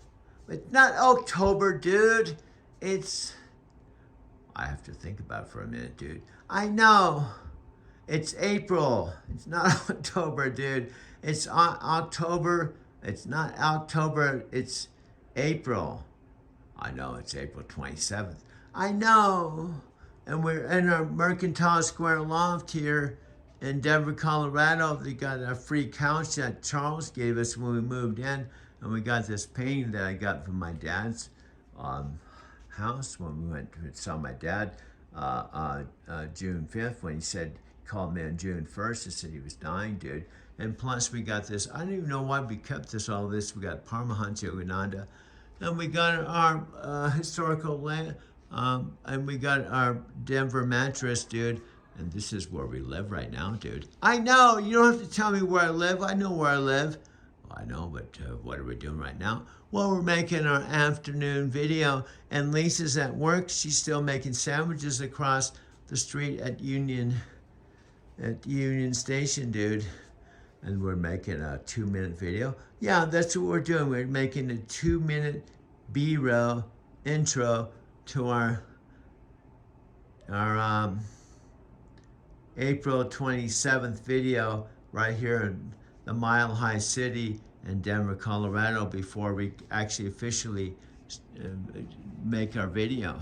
It's not October, dude. It's... I have to think about it for a minute, dude. I know. It's April. It's not October, dude. It's October. It's not October. It's April. I know. It's April 27th. I know. And we're in our Mercantile Square loft here in Denver, Colorado. They got a free couch that Charles gave us when we moved in. And we got this painting that I got from my dad's house when we went to saw my dad June 5th when he called me on June 1st and said he was dying, dude. And plus we got this, I don't even know why we kept all this. We got Paramahansa Yogananda, and we got our historical land, and we got our Denver mattress, dude. And this is where we live right now, dude. I know, you don't have to tell me where I live. I know where I live. I know, but what are we doing right now? Well, we're making our afternoon video, and Lisa's at work. She's still making sandwiches across the street at Union Station, dude. And we're making a 2-minute video. Yeah, that's what we're doing. We're making a 2-minute B-roll intro to our April 27th video right here in the Mile High City in Denver, Colorado, before we actually officially make our video.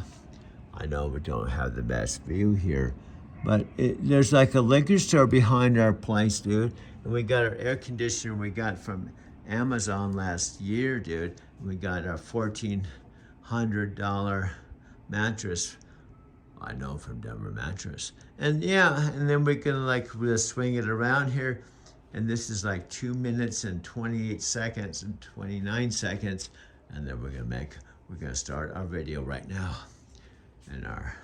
I know we don't have the best view here, but there's like a liquor store behind our place, dude. And we got our air conditioner we got from Amazon last year, dude. And we got our $1,400 mattress. I know, from Denver Mattress. And yeah, and then we can like just swing it around here. And this is like 2 minutes and 28 seconds and 29 seconds. And then we're gonna start our video right now in our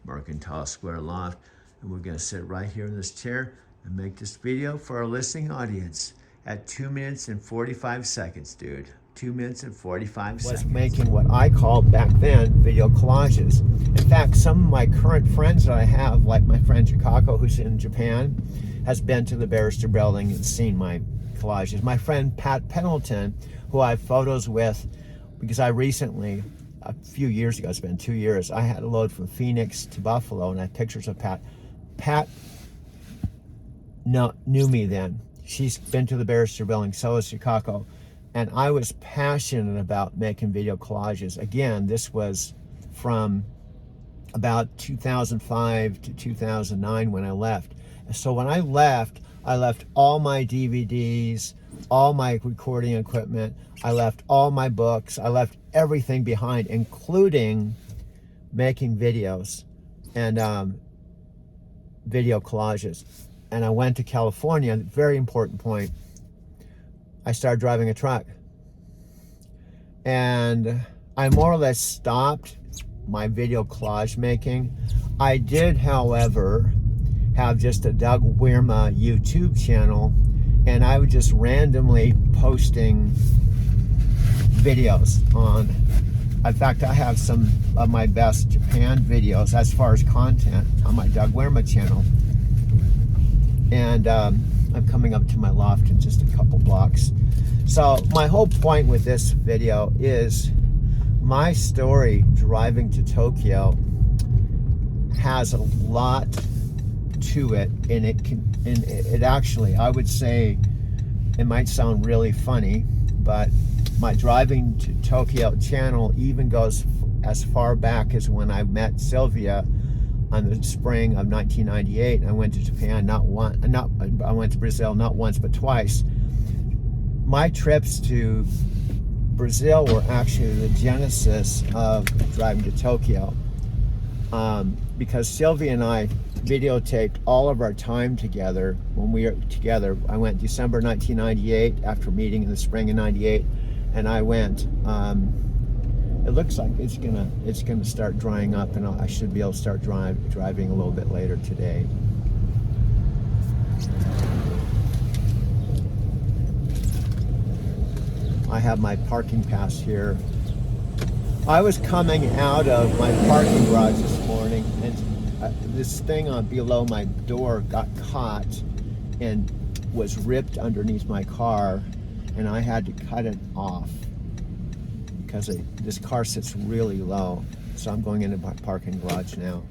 Mercantile Square loft. And we're gonna sit right here in this chair and make this video for our listening audience at 2 minutes and 45 seconds, dude. 2 minutes and 45 seconds. Was making what I called back then video collages. In fact, some of my current friends that I have, like my friend Chicago, who's in Japan, has been to the Barrister Building and seen my collages. My friend Pat Pendleton, who I have photos with, because I recently, a few years ago, it's been 2 years, I had a load from Phoenix to Buffalo, and I have pictures of Pat. Pat knew me then. She's been to the Barrister Building, so is Chicago. And I was passionate about making video collages. Again, this was from about 2005 to 2009 when I left. So when I left all my DVDs, all my recording equipment, I left all my books, I left everything behind, including making videos and video collages. And I went to California, very important point. I started driving a truck. And I more or less stopped my video collage making. I did, however, have just a Doug Wierma YouTube channel, and I was just randomly posting videos on. In fact, I have some of my best Japan videos as far as content on my Doug Wierma channel. And I'm coming up to my loft in just a couple blocks. So my whole point with this video is my story driving to Tokyo has a lot to it, and it actually, I would say, it might sound really funny, but my driving to Tokyo channel even goes as far back as when I met Sylvia on the spring of 1998. I went to Japan I went to Brazil not once but twice. My trips to Brazil were actually the genesis of driving to Tokyo, because Sylvia and I videotaped all of our time together when we were together. I went December 1998 after meeting in the spring of 98, and I went. It looks like it's gonna start drying up, and I should be able to start driving a little bit later today. I have my parking pass here. I was coming out of my parking garage this morning, and this thing on below my door got caught and was ripped underneath my car, and I had to cut it off because this car sits really low. So I'm going into my parking garage now.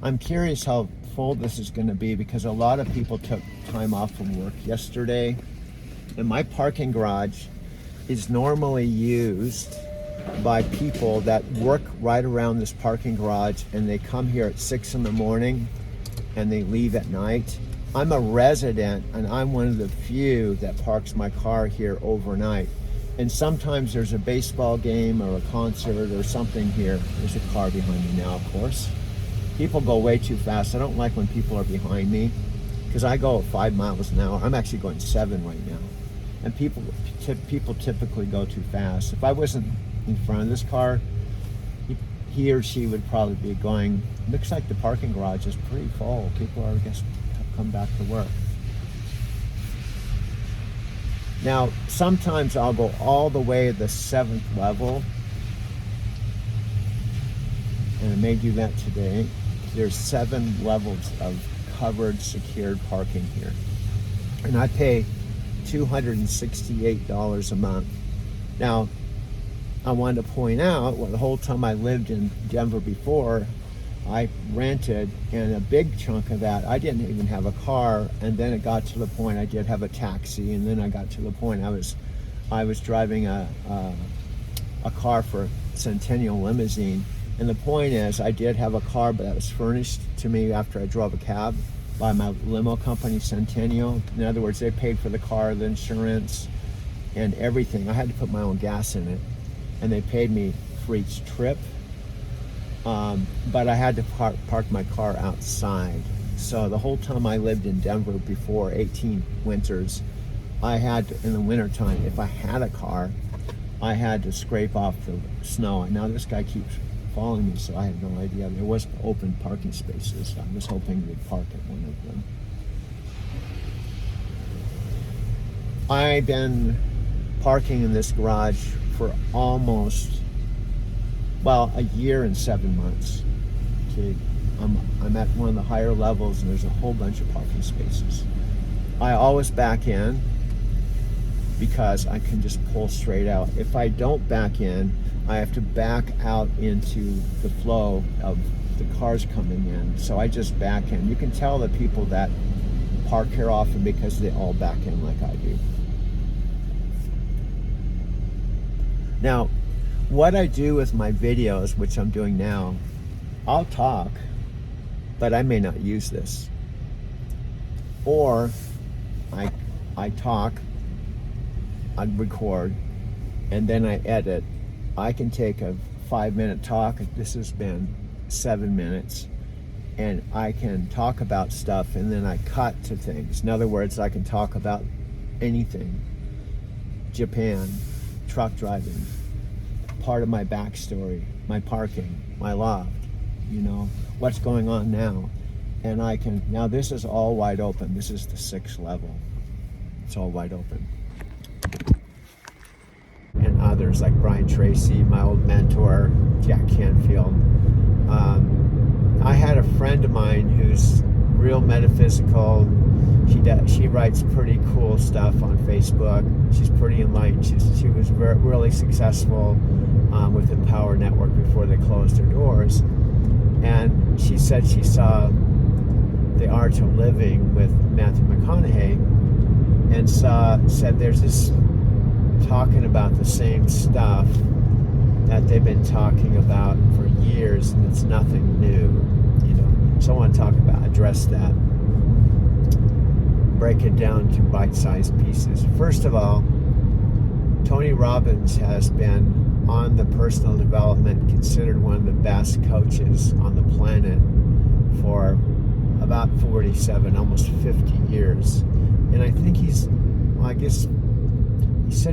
I'm curious how full this is going to be, because a lot of people took time off from work yesterday, and my parking garage is normally used by people that work right around this parking garage, and they come here at 6 in the morning and they leave at night. I'm a resident, and I'm one of the few that parks my car here overnight. And sometimes there's a baseball game or a concert or something here. There's a car behind me now, of course. People go way too fast. I don't like when people are behind me, because I go at 5 miles an hour. I'm actually going 7 right now. And people typically go too fast. If I wasn't in front of this car, he or she would probably be going. Looks like the parking garage is pretty full. People are, I guess, have come back to work. Now, sometimes I'll go all the way to the 7th level, and I may do that today. There's 7 levels of covered, secured parking here, and I pay $268 a month. Now, I wanted to point out, well, the whole time I lived in Denver before, I rented, and a big chunk of that, I didn't even have a car, and then it got to the point I did have a taxi, and then I got to the point I was driving a car for Centennial Limousine. And the point is, I did have a car, but that was furnished to me after I drove a cab by my limo company, Centennial. In other words, they paid for the car, the insurance, and everything. I had to put my own gas in it, and they paid me for each trip. But I had to park my car outside. So the whole time I lived in Denver before, 18 winters, I had to, in the wintertime, if I had a car, I had to scrape off the snow. And now this guy keeps following me, so I had no idea. There was open parking spaces. I was hoping they'd park at one of them. I've been parking in this garage for almost, well, a year and 7 months. Okay, I'm at one of the higher levels, and there's a whole bunch of parking spaces. I always back in because I can just pull straight out. If I don't back in, I have to back out into the flow of the cars coming in. So I just back in. You can tell the people that park here often because they all back in like I do. Now, what I do with my videos, which I'm doing now, I'll talk, but I may not use this. Or I talk, I record, and then I edit. I can take a 5-minute talk. This has been 7 minutes, and I can talk about stuff, and then I cut to things. In other words, I can talk about anything. Japan, truck driving, part of my backstory, my parking, my loft, you know, what's going on now. And I can, now this is all wide open. This is the 6th level. It's all wide open. And others like Brian Tracy, my old mentor, Jack Canfield. I had a friend of mine who's real metaphysical. She writes pretty cool stuff on Facebook. She's pretty enlightened. She was really successful with Empower Network before they closed their doors. And she said she saw The Art of Living with Matthew McConaughey, and said there's this talking about the same stuff that they've been talking about for years, and it's nothing new, you know. So I want to address that. Break it down to bite-sized pieces. First of all, Tony Robbins has been on the personal development, considered one of the best coaches on the planet for about 47, almost 50 years. And I think he said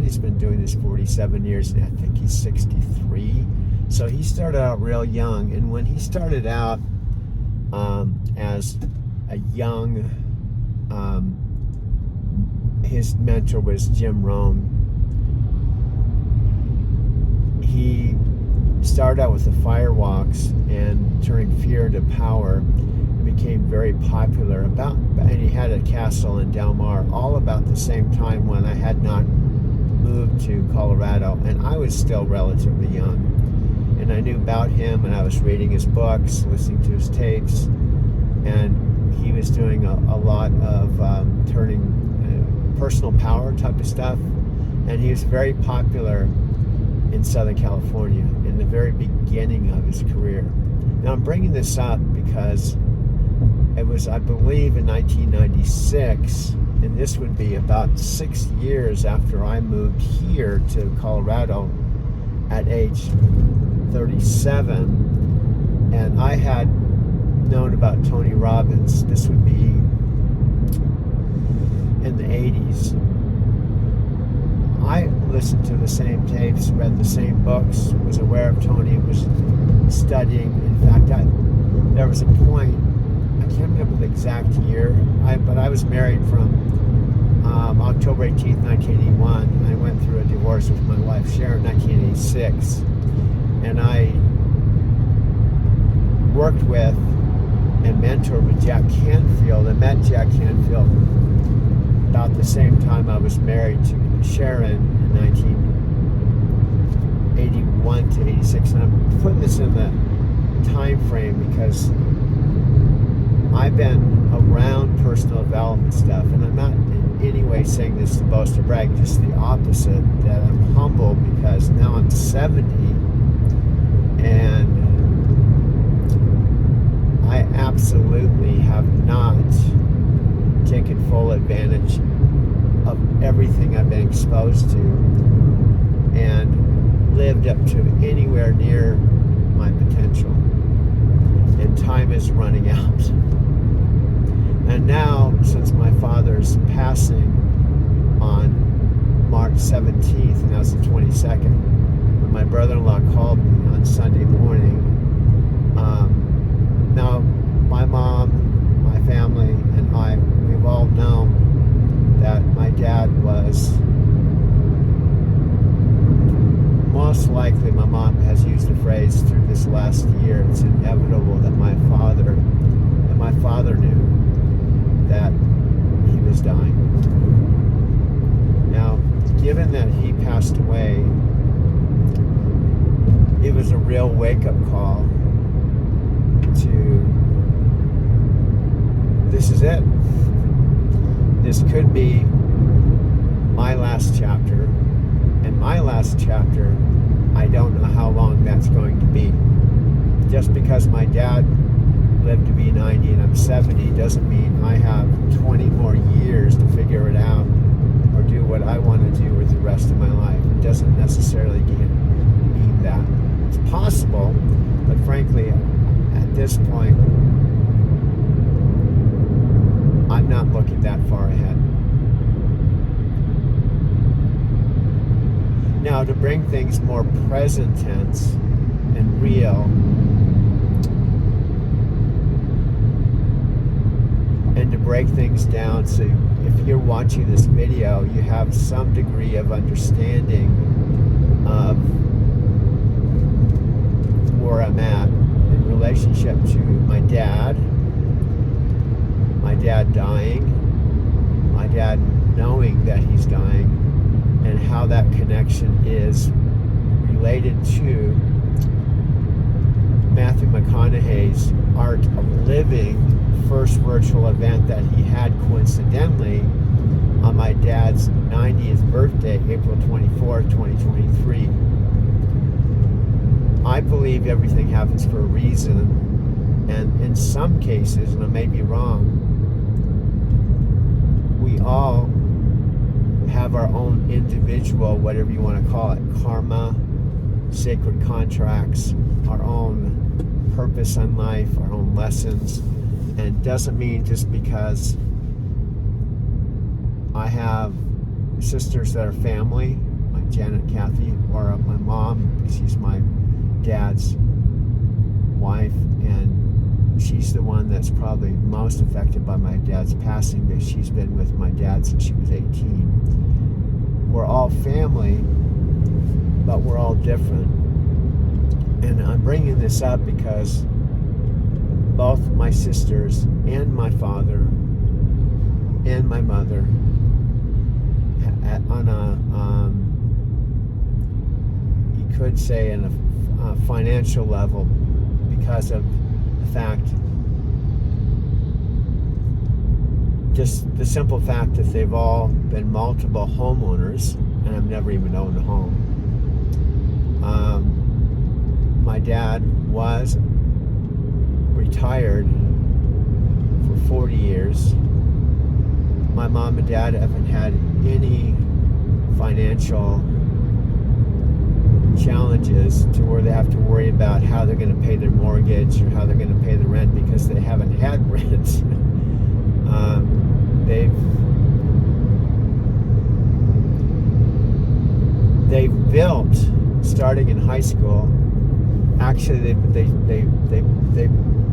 he's been doing this 47 years, and I think he's 63. So he started out real young, and when he started out as a young, his mentor was Jim Rohn. He started out with the firewalks and turning fear into power. It became very popular and he had a castle in Del Mar all about the same time when I had not moved to Colorado, and I was still relatively young. And I knew about him, and I was reading his books, listening to his tapes, and he was doing a lot of turning personal power type of stuff, and he was very popular in Southern California in the very beginning of his career. Now I'm bringing this up because it was, I believe, in 1996, and this would be about 6 years after I moved here to Colorado at age 37, and I had known about Tony Robbins. This would be in the 80s. I listened to the same tapes, read the same books, was aware of Tony, was studying. In fact, there was a point, I can't remember the exact year, but I was married from October 18th, 1981. I went through a divorce with my wife Sharon in 1986, and I worked with and mentored with Jack Canfield. I met Jack Canfield about the same time I was married to Sharon in 1981 to 86, and I'm putting this in the time frame because I've been around personal development stuff, and I'm not in any way saying this to boast or brag, just the opposite, that I'm humbled because now I'm 70 and I absolutely have not taken full advantage of everything I've been exposed to and lived up to anywhere near my potential. And time is running out. And now, since my father's passing on March 17th, and that was the 22nd, when my brother-in-law called me on Sunday morning, now my mom, my family, and we've all known that my dad was most likely, my mom has used the phrase through this last year, it's inevitable that my father knew that he was dying. Now, given that he passed away, it was a real wake-up call to, this is it. This could be my last chapter, and my last chapter, I don't know how long that's going to be. Just because my dad lived to be 90 and I'm 70 doesn't mean I have 20 more years to figure it out or do what I want to do with the rest of my life. It doesn't necessarily mean that. It's possible, but frankly, at this point, I'm not looking that far ahead. Now, to bring things more present tense and real, and to break things down so if you're watching this video, you have some degree of understanding of where I'm at in relationship to my dad dying, my dad knowing that he's dying, and how that connection is related to Matthew McConaughey's Art of Living first virtual event that he had coincidentally on my dad's 90th birthday, April 24th, 2023. I believe everything happens for a reason, And in some cases, and I may be wrong, we all have our own individual, whatever you want to call it, karma, sacred contracts, our own purpose in life, our own lessons. And doesn't mean just because I have sisters that are family, like Janet and Kathy, or my mom, she's my dad's wife, and she's the one that's probably most affected by my dad's passing, because she's been with my dad since she was 18. We're all family, but we're all different. And I'm bringing this up because both my sisters and my father and my mother, on a you could say in a financial level, because of the fact, just the simple fact that they've all been multiple homeowners, and I've never even owned a home. My dad was retired for 40 years. My mom and dad haven't had any financial challenges to where they have to worry about how they're going to pay their mortgage or how they're going to pay the rent, because they haven't had rent. They've built, starting in high school. Actually, they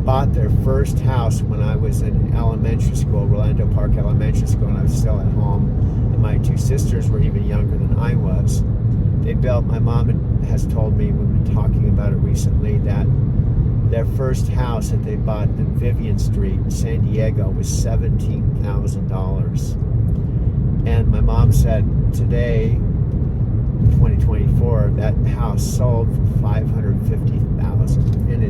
bought their first house when I was in elementary school, Rolando Park Elementary School, and I was still at home. And my two sisters were even younger than I was. They built, my mom has told me, we've been talking about it recently, that their first house that they bought in Vivian Street in San Diego was $17,000. And my mom said today, 2024, that house sold for $550,000, and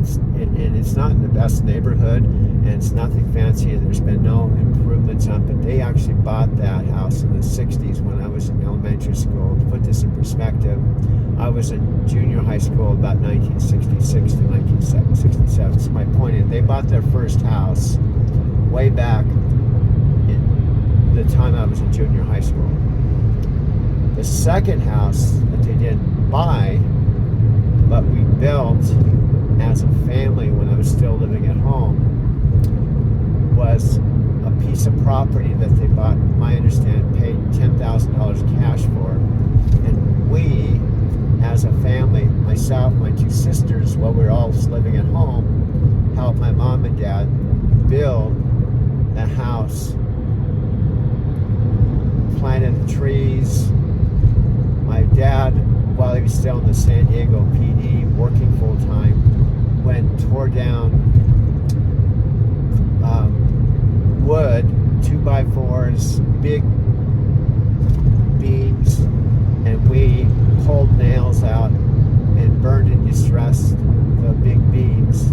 it's not in the best neighborhood, and it's nothing fancy, and there's been no improvements on. But they actually bought that house in the '60s when I was in elementary school. To put this in perspective, I was in junior high school about 1966 to 1967. So my point is, they bought their first house way back in the time I was in junior high school. The second house that they didn't buy, but we built as a family when I was still living at home, was a piece of property that they bought, my understanding, paid $10,000 cash for. And we, as a family, myself, my two sisters, while we were all living at home, helped my mom and dad build a house, planted the trees. My dad, while he was still in the San Diego PD, working full time, tore down wood, 2x4s, big beams, and we pulled nails out and burned and distressed the big beams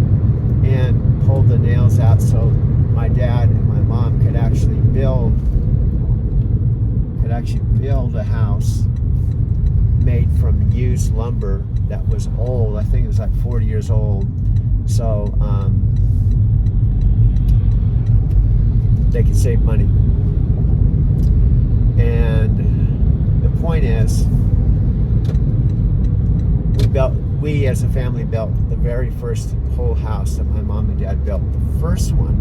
and pulled the nails out so my dad and my mom could actually build a house made from used lumber that was old. I think it was like 40 years old. So they could save money. And the point is, we as a family built the very first whole house that my mom and dad built. The first one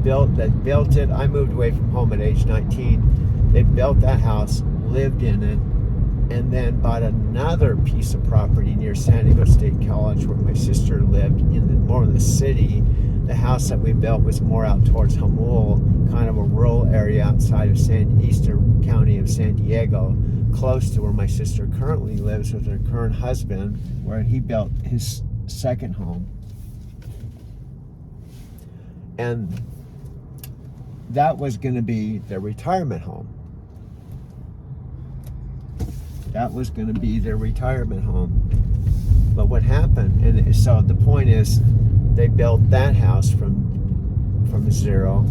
built it. I moved away from home at age 19. They built that house, lived in it, and then bought another piece of property near San Diego State College where my sister lived, more in the city. The house that we built was more out towards Jamul, kind of a rural area outside of Eastern County of San Diego, close to where my sister currently lives with her current husband, where he built his second home. And that was going to be their retirement home. That was going to be their retirement home. But what happened, and so the point is, they built that house from zero,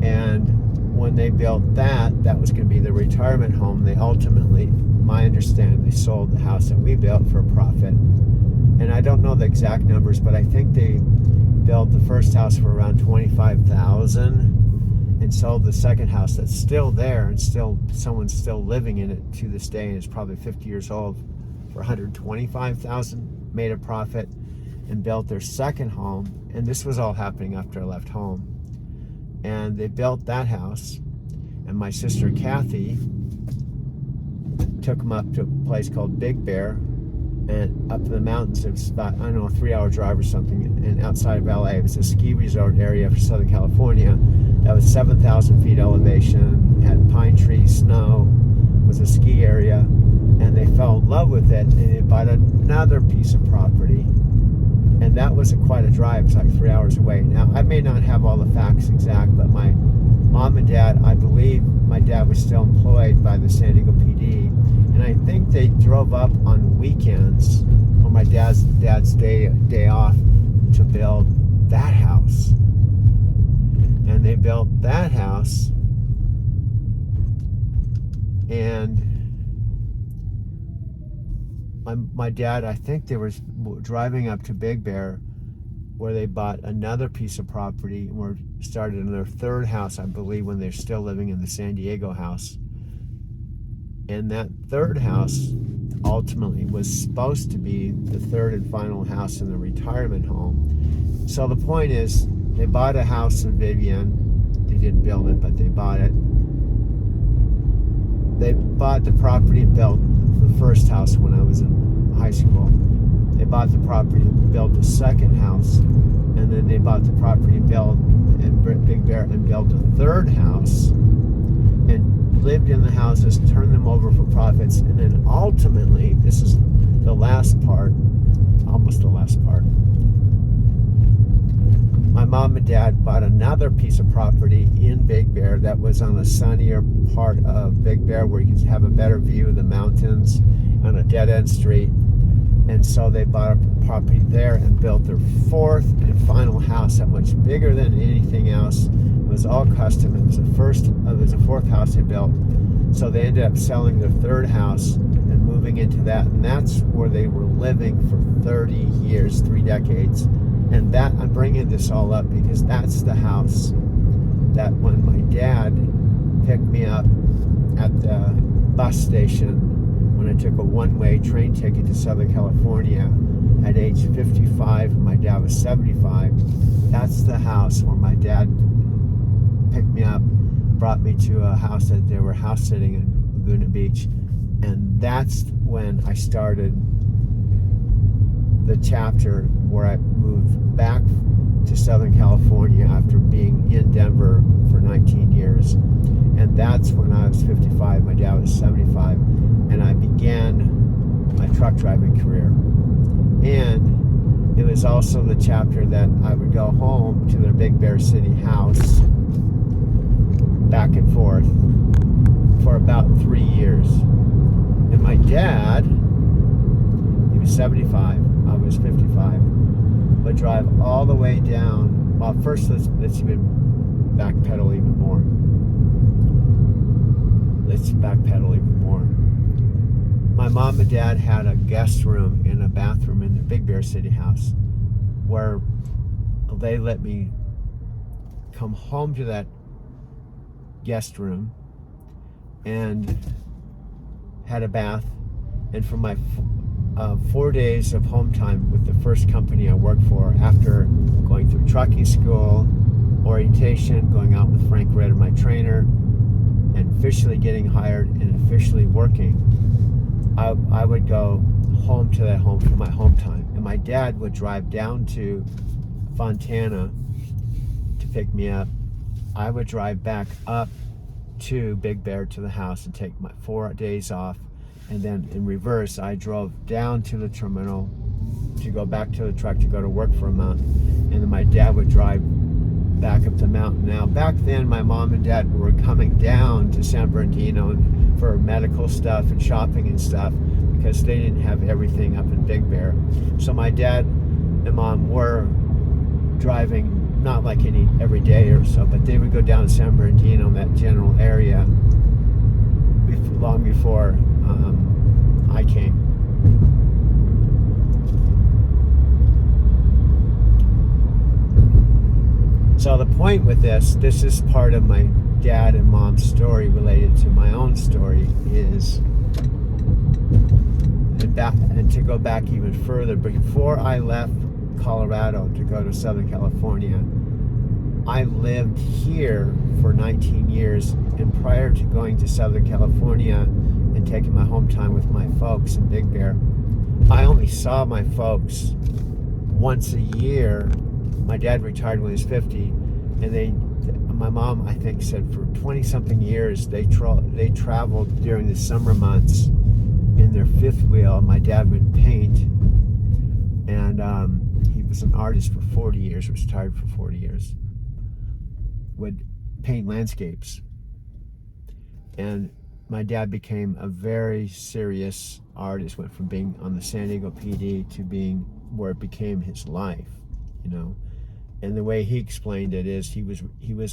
and when they built that was going to be the retirement home. They ultimately, my understanding, they sold the house that we built for a profit. And I don't know the exact numbers, but I think they built the first house for around $25,000 and sold the second house that's still there and someone's still living in it to this day and is probably 50 years old for $125,000, made a profit, and built their second home. And this was all happening after I left home. And they built that house, and my sister Kathy took them up to a place called Big Bear, and up in the mountains. It was about, I don't know, a 3-hour drive or something, and outside of LA. It was a ski resort area for Southern California that was 7,000 feet elevation, had pine trees, snow, was a ski area, and they fell in love with it, and they bought another piece of property. And that was quite a drive. It was like 3 hours away. Now, I may not have all the facts exact, but my mom and dad, I believe my dad was still employed by the San Diego PD. And I think they drove up on weekends, on my dad's day off, to build that house. And they built that house. And my dad, I think they were driving up to Big Bear, where they bought another piece of property and were started in their third house, I believe, when they're still living in the San Diego house. And that third house ultimately was supposed to be the third and final house in the retirement home. So the point is, they bought a house in Vivian. They didn't build it, but they bought it. They bought the property and built the first house when I was in high school. They bought the property and built the second house, and then they bought the property and built in Big Bear and built a third house, and lived in the houses, turned them over for profits, and then ultimately, this is the last part, almost the last part. My mom and dad bought another piece of property in Big Bear that was on a sunnier part of Big Bear where you could have a better view of the mountains on a dead-end street. And so they bought a property there and built their fourth and final house that much bigger than anything else. It was all custom. It was the fourth house they built. So they ended up selling their third house and moving into that. And that's where they were living for 30 years, 3 decades. And that, I'm bringing this all up because that's the house that when my dad picked me up at the bus station, when I took a one-way train ticket to Southern California at age 55, and my dad was 75, that's the house where my dad picked me up and brought me to a house that they were house sitting in Laguna Beach. And that's when I started the chapter where I moved back to Southern California after being in Denver for 19 years. And that's when I was 55, my dad was 75, and I began my truck driving career. And it was also the chapter that I would go home to their Big Bear City house back and forth for about 3 years. And my dad, he was 75, I was 55, would drive all the way down. Well, first let's even backpedal even more. Let's backpedal even more. My mom and dad had a guest room and a bathroom in the Big Bear City house where they let me come home to that guest room and had a bath. And for my 4 days of home time with the first company I worked for, after going through trucking school, orientation, going out with Frank Ritter, my trainer, and officially getting hired and officially working, I would go home to that home for my home time. And my dad would drive down to Fontana to pick me up. I would drive back up to Big Bear to the house and take my 4 days off. And then in reverse, I drove down to the terminal to go back to the truck to go to work for a month. And then my dad would drive back up the mountain. Now, back then, my mom and dad were coming down to San Bernardino for medical stuff and shopping and stuff because they didn't have everything up in Big Bear. So my dad and mom were driving, not like every day or so, but they would go down to San Bernardino, that general area, long before I came. point with this is part of my dad and mom's story related to my own story, is, and to go back even further, before I left Colorado to go to Southern California, I lived here for 19 years, and prior to going to Southern California and taking my home time with my folks in Big Bear, I only saw my folks once a year. My dad retired when he was 50, and my mom, I think, said for 20-something years they traveled during the summer months in their fifth wheel. My dad would paint, and he was an artist for 40 years, retired for 40 years, would paint landscapes. And my dad became a very serious artist, went from being on the San Diego PD to being where it became his life, you know. And the way he explained it is he was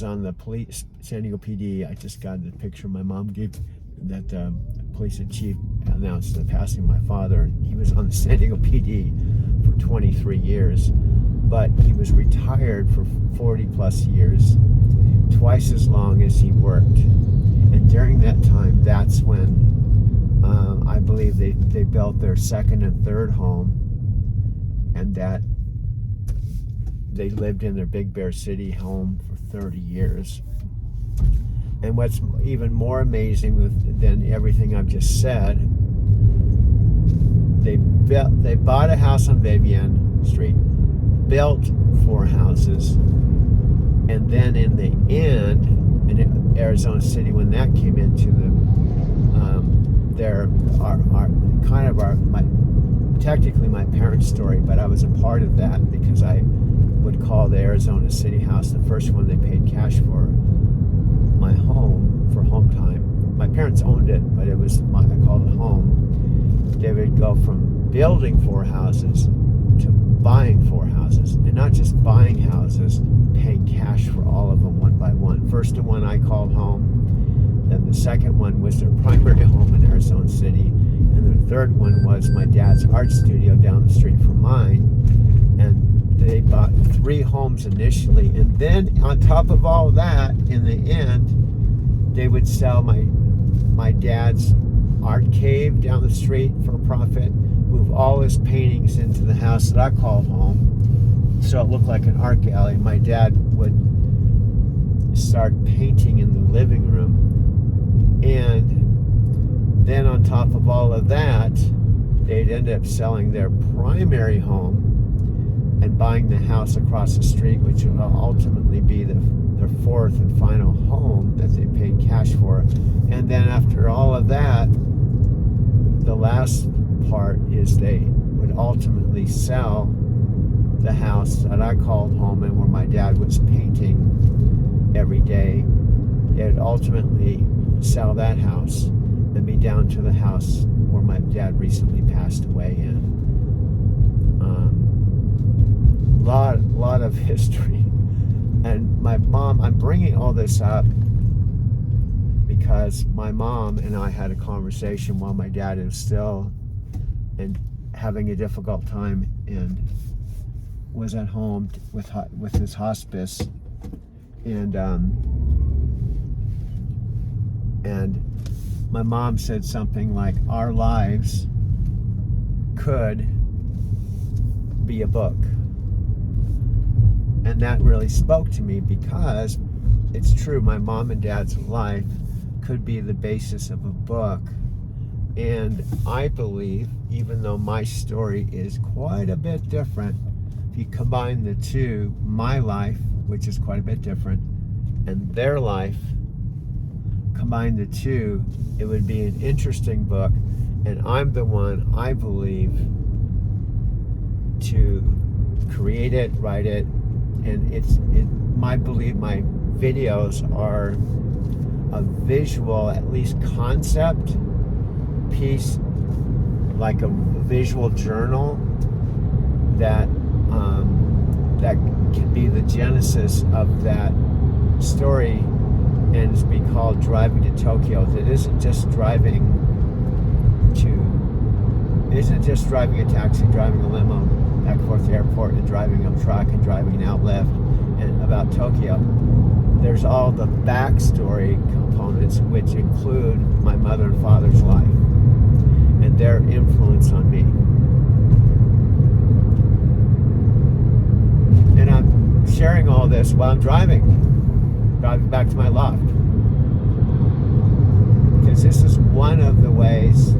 on the police, San Diego PD. I just got the picture my mom gave, that police chief announced the passing of my father. He was on the San Diego PD for 23 years, but he was retired for 40 plus years, twice as long as he worked. And during that time, that's when I believe they built their second and third home, and that they lived in their Big Bear City home for 30 years. And what's even more amazing than everything I've just said, they bought a house on Vivian Street, built 4 houses, and then in the end, in Arizona City, when that came into technically my parents' story, but I was a part of that because I would call the Arizona City house, the first one they paid cash for, my home for home time. My parents owned it, but I called it home. They would go from building 4 houses to buying 4 houses, and not just buying houses, paying cash for all of them one by one. First the one I called home, then the second one was their primary home in Arizona City, and the third one was my dad's art studio down the street from mine. And they bought 3 homes initially, and then on top of all that, in the end, they would sell my dad's art cave down the street for a profit, move all his paintings into the house that I called home, so it looked like an art gallery. My dad would start painting in the living room, and then on top of all of that, they'd end up selling their primary home and buying the house across the street, which will ultimately be their 4th and final home that they paid cash for. And then after all of that, the last part is they would ultimately sell the house that I called home and where my dad was painting every day. They'd ultimately sell that house and be down to the house where my dad recently passed away in. Lot of history. And my mom, I'm bringing all this up because my mom and I had a conversation while my dad is still and having a difficult time and was at home with his hospice, and my mom said something like, our lives could be a book. And that really spoke to me because it's true, my mom and dad's life could be the basis of a book. And I believe, even though my story is quite a bit different, if you combine the two, my life, which is quite a bit different, and their life, combine the two, it would be an interesting book. And I'm the one, I believe, to create it, write it, and my belief, my videos are a visual, at least concept piece, like a visual journal that can be the genesis of that story, and it's be called Driving to Tokyo. It isn't just driving a taxi, driving a limo back and forth to the airport, and driving a truck, and driving an outlift, and about Tokyo, there's all the backstory components, which include my mother and father's life and their influence on me. And I'm sharing all this while I'm driving back to my loft. Because this is one of the ways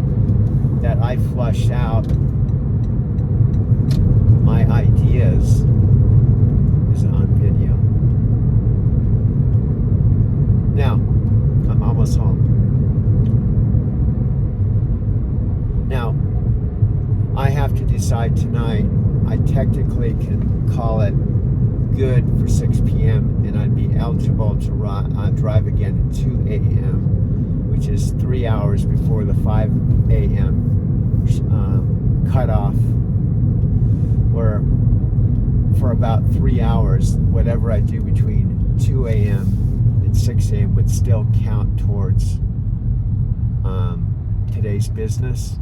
that I flush out my ideas is on video. Now, I'm almost home. Now, I have to decide tonight. I technically can call it good for 6 p.m. and I'd be eligible to drive again at 2 a.m., which is 3 hours before the 5 a.m. Cutoff, where for about 3 hours, whatever I do between 2 a.m. and 6 a.m. would still count towards today's business.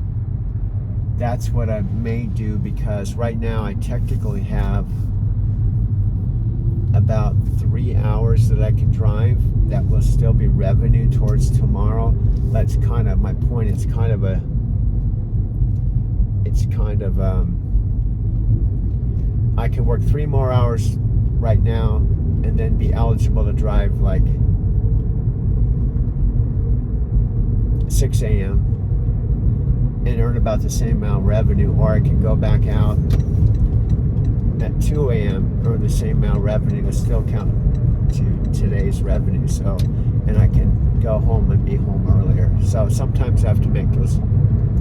That's what I may do, because right now I technically have about 3 hours that I can drive that will still be revenue towards tomorrow. That's kind of my point. It's kind of I can work 3 more hours right now and then be eligible to drive like 6 a.m. and earn about the same amount of revenue, or I can go back out at 2 a.m., earn the same amount of revenue, to still count to today's revenue. So, and I can go home and be home earlier. So sometimes I have to make those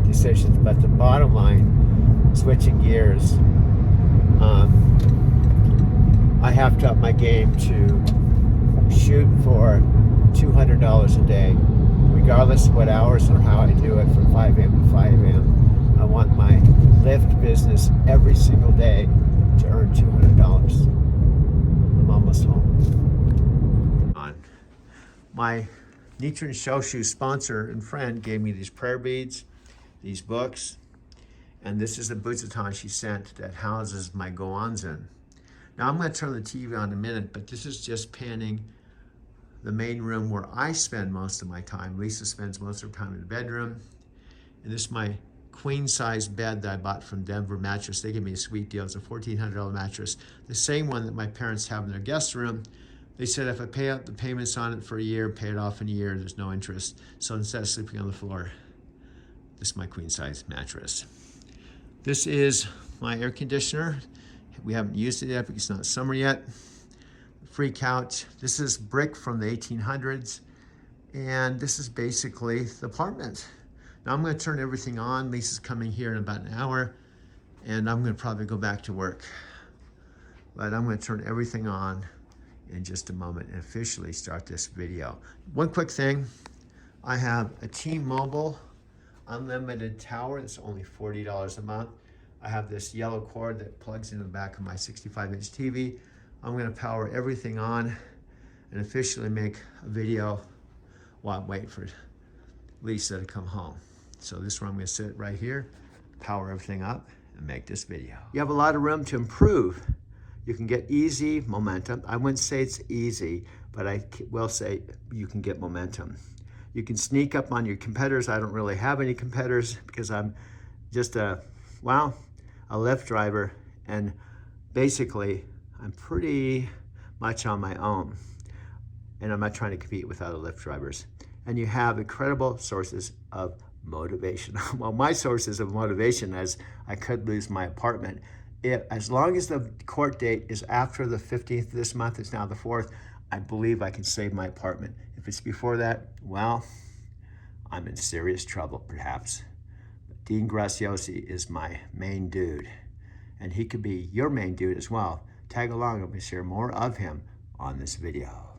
decisions. But the bottom line, switching gears, I have to up my game to shoot for $200 a day, regardless of what hours or how I do it, from 5 a.m. to 5 a.m. I want my Lyft business every single day to earn $200. I'm almost home. My Nichiren Shoshu sponsor and friend gave me these prayer beads, these books, and this is the Butsutan she sent that houses my Goanzen. Now I'm going to turn the TV on in a minute, but this is just panning the main room where I spend most of my time. Lisa spends most of her time in the bedroom. And this is my queen size bed that I bought from Denver Mattress. They gave me a sweet deal. It's a $1,400 mattress. The same one that my parents have in their guest room. They said if I pay out the payments on it for a year, pay it off in a year, there's no interest. So instead of sleeping on the floor, this is my queen size mattress. This is my air conditioner. We haven't used it yet because it's not summer yet. Free couch. This is brick from the 1800s. And this is basically the apartment. Now I'm going to turn everything on. Lisa's coming here in about an hour, and I'm going to probably go back to work. But I'm going to turn everything on in just a moment and officially start this video. One quick thing. I have a T-Mobile unlimited tower. It's only $40 a month. I have this yellow cord that plugs into the back of my 65-inch TV. I'm going to power everything on and officially make a video while I wait for Lisa to come home. So this is where I'm going to sit right here, power everything up, and make this video. You have a lot of room to improve. You can get easy momentum. I wouldn't say it's easy, but I will say you can get momentum. You can sneak up on your competitors. I don't really have any competitors because I'm just a Lyft driver, and basically I'm pretty much on my own, and I'm not trying to compete with other Lyft drivers. And you have incredible sources of motivation. Well, my sources of motivation is I could lose my apartment. As long as the court date is after the 15th this month, it's now the 4th, I believe I can save my apartment. If it's before that, well, I'm in serious trouble perhaps. Dean Graziosi is my main dude, and he could be your main dude as well. Tag along and we share more of him on this video.